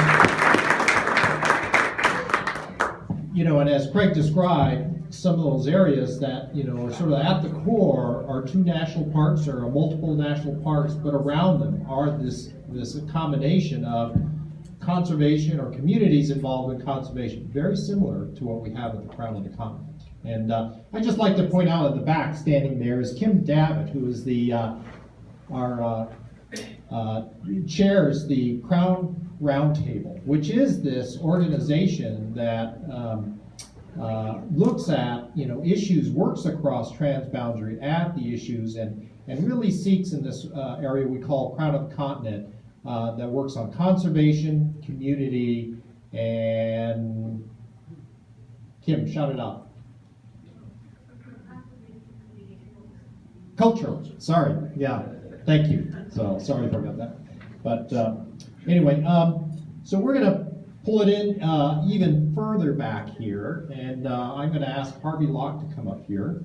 You know, and as Craig described, some of those areas that, you know, are sort of at the core are 2 national parks or multiple national parks, but around them are this combination of conservation or communities involved in conservation, very similar to what we have at the crown of the continent. And I'd just like to point out at the back, standing there, is Kim Davitt, who is chairs the Crown Roundtable, which is this organization that looks at, you know, issues, works across transboundary at the issues, and really seeks in this area we call Crown of the Continent, that works on conservation, community, and Kim, shout it out. Cultural, sorry, yeah, thank you. So sorry about that. But anyway, so we're going to pull it in even further back here, and I'm going to ask Harvey Locke to come up here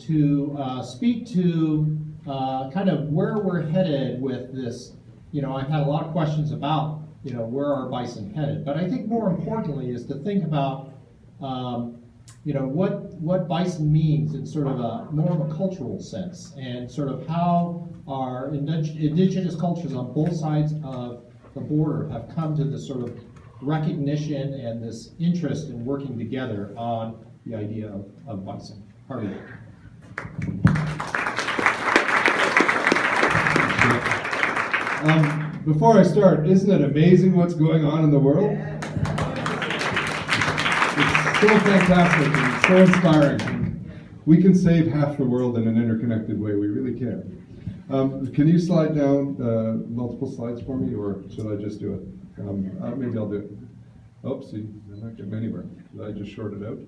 to speak to kind of where we're headed with this. You know, I've had a lot of questions about, you know, where are bison headed, but I think more importantly is to think about, you know, what bison means in sort of a more of a cultural sense, and sort of how our indigenous cultures on both sides of the border have come to this sort of recognition and this interest in working together on the idea of bison. Harvey. Before I start, isn't it amazing what's going on in the world? It's so fantastic and it's so inspiring. We can save half the world in an interconnected way. We really can. Can you slide down multiple slides for me, or should I just do it? Maybe I'll do it. Oh, see, I'm not getting anywhere. Did I just short it out?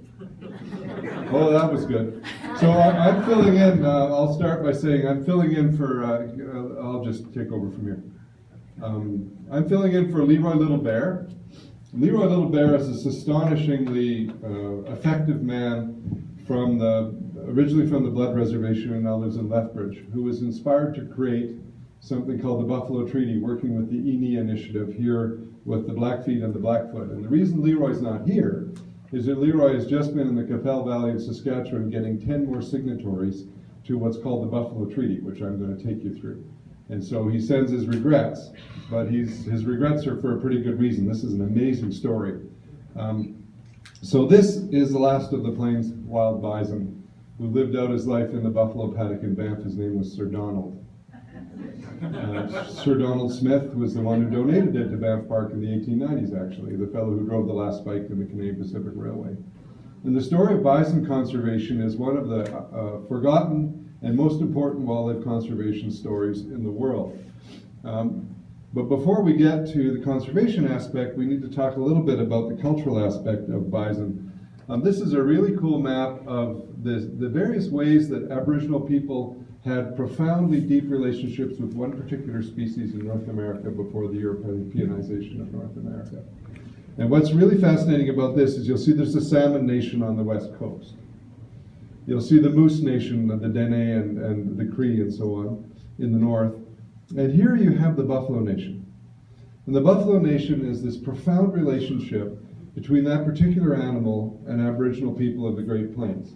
Oh, that was good. So I'm filling in. I'll start by saying I'm filling in for. I'll just take over from here. I'm filling in for Leroy Little Bear. Leroy Little Bear is this astonishingly effective man originally from the Blood Reservation and now lives in Lethbridge, who was inspired to create something called the Buffalo Treaty, working with the INI initiative here with the Blackfeet and the Blackfoot. And the reason Leroy's not here is that Leroy has just been in the Qu'Appelle Valley of Saskatchewan getting 10 more signatories to what's called the Buffalo Treaty, which I'm going to take you through. And so he sends his regrets, but his regrets are for a pretty good reason. This is an amazing story. So this is the last of the Plains wild bison who lived out his life in the buffalo paddock in Banff. His name was Sir Donald. Sir Donald Smith was the one who donated it to Banff Park in the 1890s, actually, the fellow who drove the last spike in the Canadian Pacific Railway. And the story of bison conservation is one of the forgotten and most important wildlife conservation stories in the world. But before we get to the conservation aspect, we need to talk a little bit about the cultural aspect of bison. This is a really cool map of the various ways that Aboriginal people had profoundly deep relationships with one particular species in North America before the Europeanization of North America. And what's really fascinating about this is you'll see there's the Salmon Nation on the west coast. You'll see the Moose Nation, the Dene and the Cree and so on in the north. And here you have the Buffalo Nation. And the Buffalo Nation is this profound relationship between that particular animal and Aboriginal people of the Great Plains.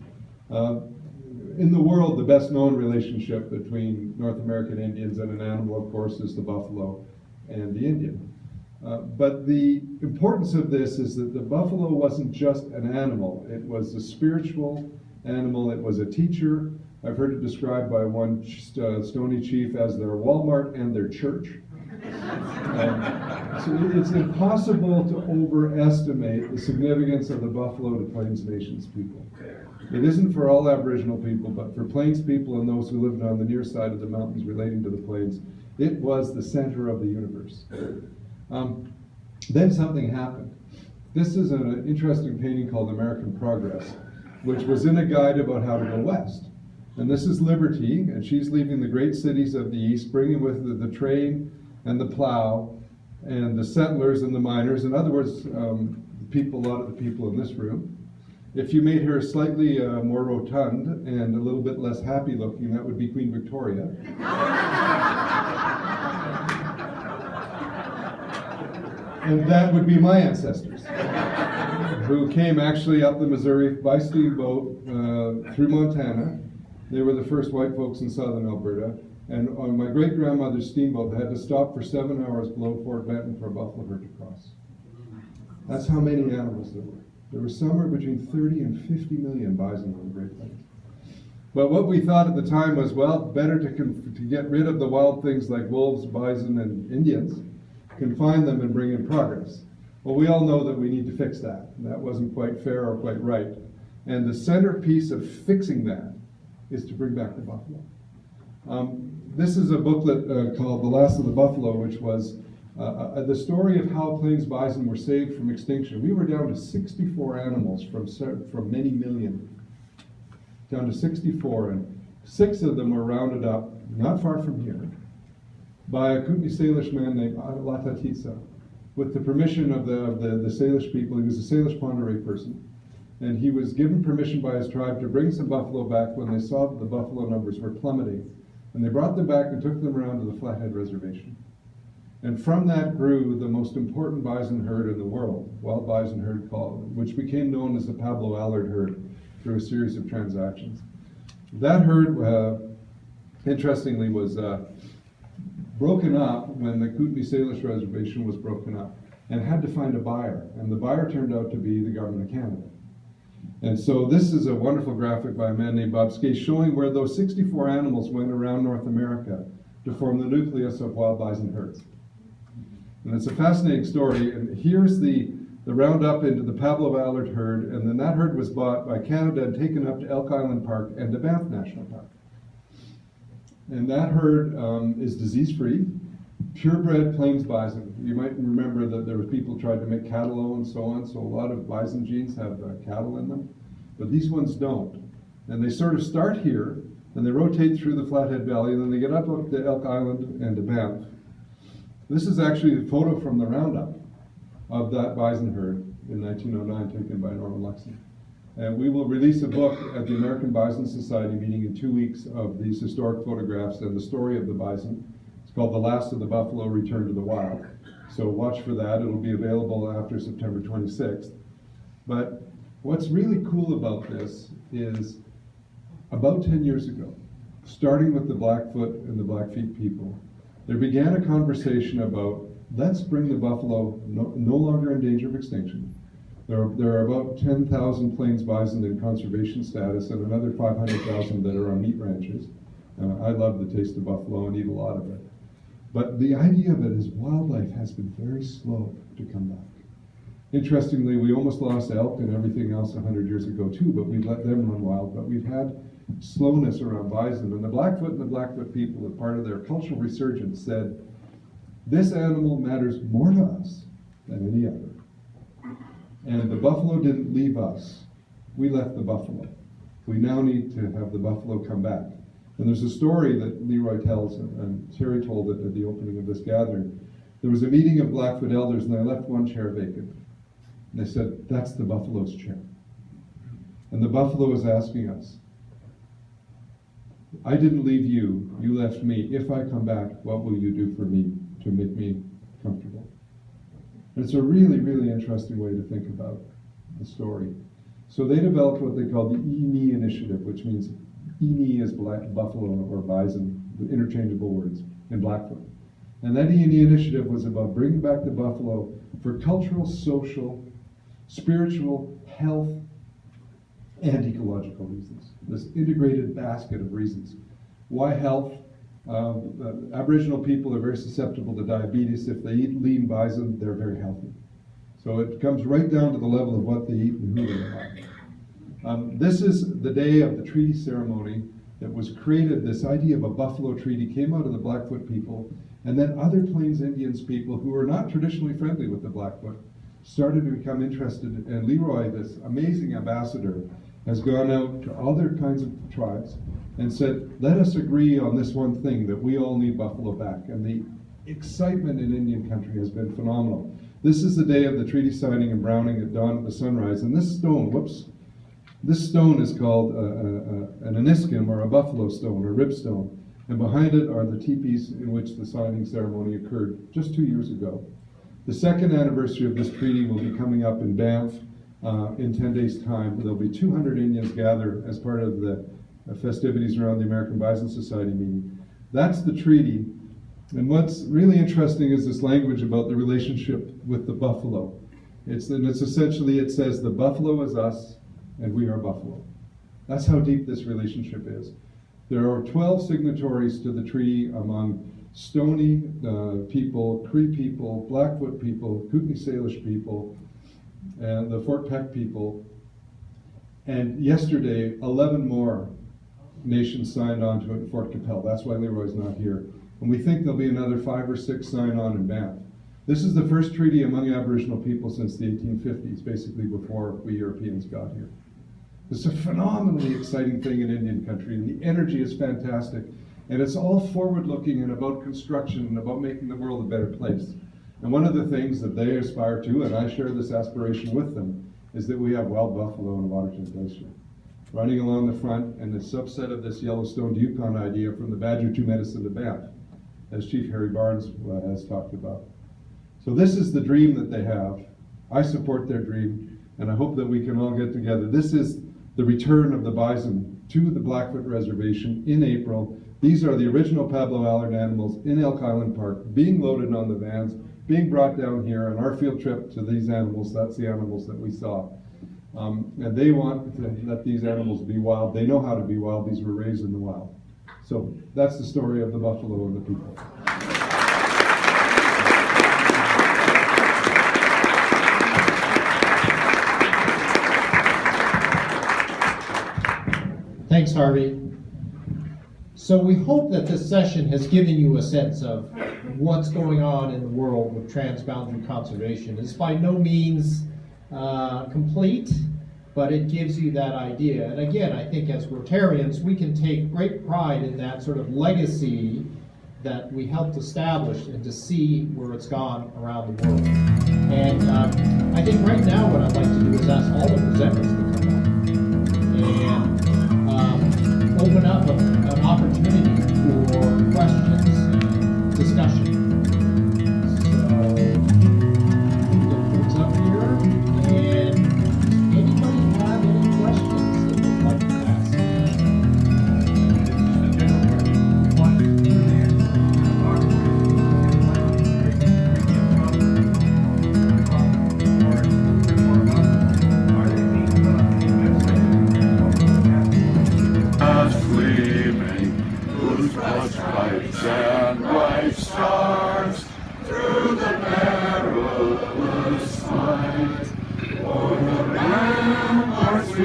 In the world, the best known relationship between North American Indians and an animal, of course, is the buffalo and the Indian. But the importance of this is that the buffalo wasn't just an animal. It was a spiritual animal. It was a teacher. I've heard it described by one Stoney chief as their Walmart and their church. So it's impossible to overestimate the significance of the buffalo to Plains Nations people. It isn't for all Aboriginal people, but for Plains people and those who lived on the near side of the mountains relating to the Plains, it was the center of the universe. Then something happened. This is an interesting painting called American Progress, which was in a guide about how to go west. And this is Liberty, and she's leaving the great cities of the East, bringing with her the train and the plow and the settlers and the miners. In other words, a lot of the people in this room. If you made her slightly more rotund and a little bit less happy looking, that would be Queen Victoria. And that would be my ancestors, who came actually up the Missouri by steamboat through Montana. They were the first white folks in southern Alberta. And on my great-grandmother's steamboat, they had to stop for 7 hours below Fort Benton for a buffalo herd to cross. That's how many animals there were. There were somewhere between 30 and 50 million bison on the Great Plains. But what we thought at the time was, well, better to get rid of the wild things like wolves, bison, and Indians, confine them and bring in progress. Well, we all know that we need to fix that. That wasn't quite fair or quite right. And the centerpiece of fixing that is to bring back the buffalo. This is a booklet called The Last of the Buffalo, which was the story of how Plains bison were saved from extinction. We were down to 64 animals from many million, down to 64, and 6 of them were rounded up, not far from here, by a Kootenai Salish man named Latatitsa, with the permission of the Salish people. He was a Salish Pend Oreille person, and he was given permission by his tribe to bring some buffalo back when they saw that the buffalo numbers were plummeting. And they brought them back and took them around to the Flathead Reservation. And from that grew the most important bison herd in the world, wild bison herd, which became known as the Pablo Allard herd through a series of transactions. That herd, interestingly, was broken up when the Kootenai Salish Reservation was broken up and had to find a buyer. And the buyer turned out to be the government of Canada. And so this is a wonderful graphic by a man named Bob Skase showing where those 64 animals went around North America to form the nucleus of wild bison herds. And it's a fascinating story. And here's the roundup into the Pablo Allard herd, and then that herd was bought by Canada and taken up to Elk Island Park and to Banff National Park. And that herd is disease-free, purebred Plains bison. You might remember that there were people who tried to make cattle and so on, so a lot of bison genes have cattle in them, but these ones don't. And they sort of start here, and they rotate through the Flathead Valley, and then they get up to Elk Island and to Banff. This is actually a photo from the roundup of that bison herd in 1909, taken by Norman Luxon. And we will release a book at the American Bison Society meeting in 2 weeks of these historic photographs and the story of the bison. It's called The Last of the Buffalo, Return to the Wild. So watch for that. It'll be available after September 26th. But what's really cool about this is about 10 years ago, starting with the Blackfoot and the Blackfeet people, there began a conversation about let's bring the buffalo no longer in danger of extinction. There are about 10,000 plains bison in conservation status and another 500,000 that are on meat ranches. I love the taste of buffalo and eat a lot of it. But the idea of it is wildlife has been very slow to come back. Interestingly, we almost lost elk and everything else 100 years ago too, but we let them run wild. But we've had slowness around bison. And the Blackfoot and the Blackfoot people, as part of their cultural resurgence, said, this animal matters more to us than any other. And the buffalo didn't leave us. We left the buffalo. We now need to have the buffalo come back. And there's a story that Leroy tells, and Terry told it at the opening of this gathering. There was a meeting of Blackfoot elders, and they left one chair vacant. And they said, that's the buffalo's chair. And the buffalo is asking us, I didn't leave you, you left me. If I come back, what will you do for me to make me comfortable? And it's a really, really interesting way to think about the story. So they developed what they called the E-knee initiative, which means E-knee is buffalo or bison, interchangeable words, in Blackfoot. And that E-knee initiative was about bringing back the buffalo for cultural, social, spiritual, health, and ecological reasons. This integrated basket of reasons. Why health? Aboriginal people are very susceptible to diabetes. If they eat lean bison, they're very healthy. So it comes right down to the level of what they eat and who they are. This is the day of the treaty ceremony that was created. This idea of a buffalo treaty came out of the Blackfoot people, and then other Plains Indians people who were not traditionally friendly with the Blackfoot started to become interested. And Leroy, this amazing ambassador, has gone out to other kinds of tribes and said, let us agree on this one thing, that we all need buffalo back. And the excitement in Indian country has been phenomenal. This is the day of the treaty signing in Browning at dawn at the sunrise. And this stone, this stone is called an aniskim, or a buffalo stone, or rib stone. And behind it are the teepees in which the signing ceremony occurred just 2 years ago. The second anniversary of this treaty will be coming up in Banff in 10 days' time. There'll be 200 Indians gather as part of the festivities around the American Bison Society meeting. That's the treaty. And what's really interesting is this language about the relationship with the buffalo. It's essentially, it says, the buffalo is us and we are buffalo. That's how deep this relationship is. There are 12 signatories to the treaty among Stoney people, Cree people, Blackfoot people, Kootenai Salish people, and the Fort Peck people. And yesterday, 11 more nations signed on to it in Fort Capel. That's why Leroy's not here. And we think there'll be another 5 or 6 sign on in Banff. This is the first treaty among Aboriginal people since the 1850s, basically before we Europeans got here. It's a phenomenally exciting thing in Indian country, and the energy is fantastic. And it's all forward-looking and about construction and about making the world a better place. And one of the things that they aspire to, and I share this aspiration with them, is that we have wild buffalo in Waterton Glacier, running along the front, and the subset of this Yellowstone to Yukon idea from the Badger to Medicine to Banff, as Chief Harry Barnes has talked about. So this is the dream that they have. I support their dream, and I hope that we can all get together. This is the return of the bison to the Blackfoot Reservation in April. These are the original Pablo Allard animals in Elk Island Park, being loaded on the vans, being brought down here on our field trip to these animals. That's the animals that we saw. And they want to let these animals be wild. They know how to be wild. These were raised in the wild. So that's the story of the buffalo and the people. Thanks, Harvey. So we hope that this session has given you a sense of what's going on in the world with transboundary conservation. It's by no means complete, but it gives you that idea. And again, I think as Rotarians, we can take great pride in that sort of legacy that we helped establish and to see where it's gone around the world. And I think right now what I'd like to do is ask all the presenters to come up and open up an opportunity for questions and discussion. So, get folks up here, and does anybody have any questions that they'd like to ask?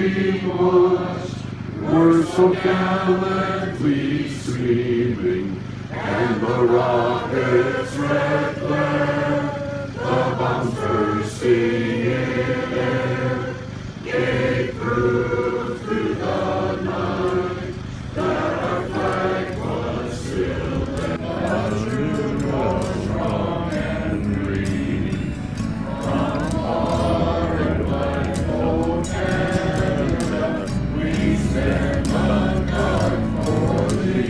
we watched were so gallantly streaming, and the rocket's red glare, the bombs bursting in air, gave proof to the night that our flag was still there. The truth was strong and green, from far and wide, oh Canada, we stand on guard for thee.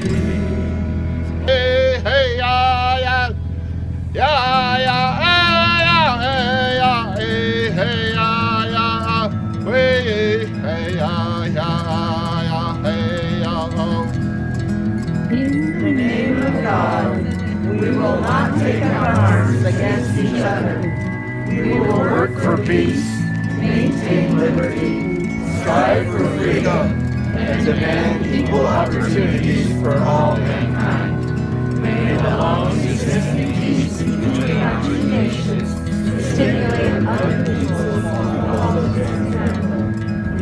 Hey, hey, yeah, yeah, yeah, yeah, hey, yeah, hey, hey, yeah, yeah, way, hey, yeah, yeah, hey, yeah, oh. In the name of God, we will not take up arms against each other. We will work for peace, maintain liberty, strive for freedom, and demand equal opportunities for all mankind. May the long-existing peace between our two nations stimulate other peoples to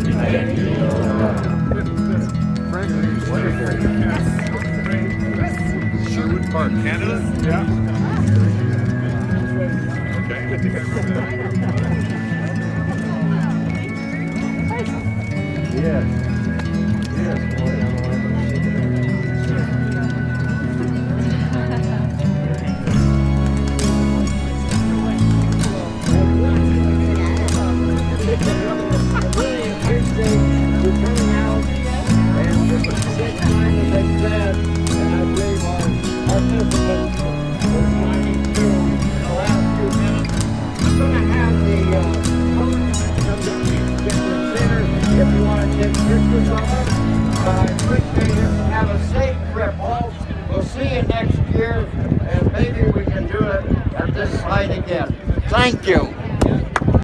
We thank you, Sherwood Park, Canada? Yeah. If you want to take pictures of us, appreciate it. Have a safe trip home. We'll see you next year, and maybe we can do it at this site again. Thank you.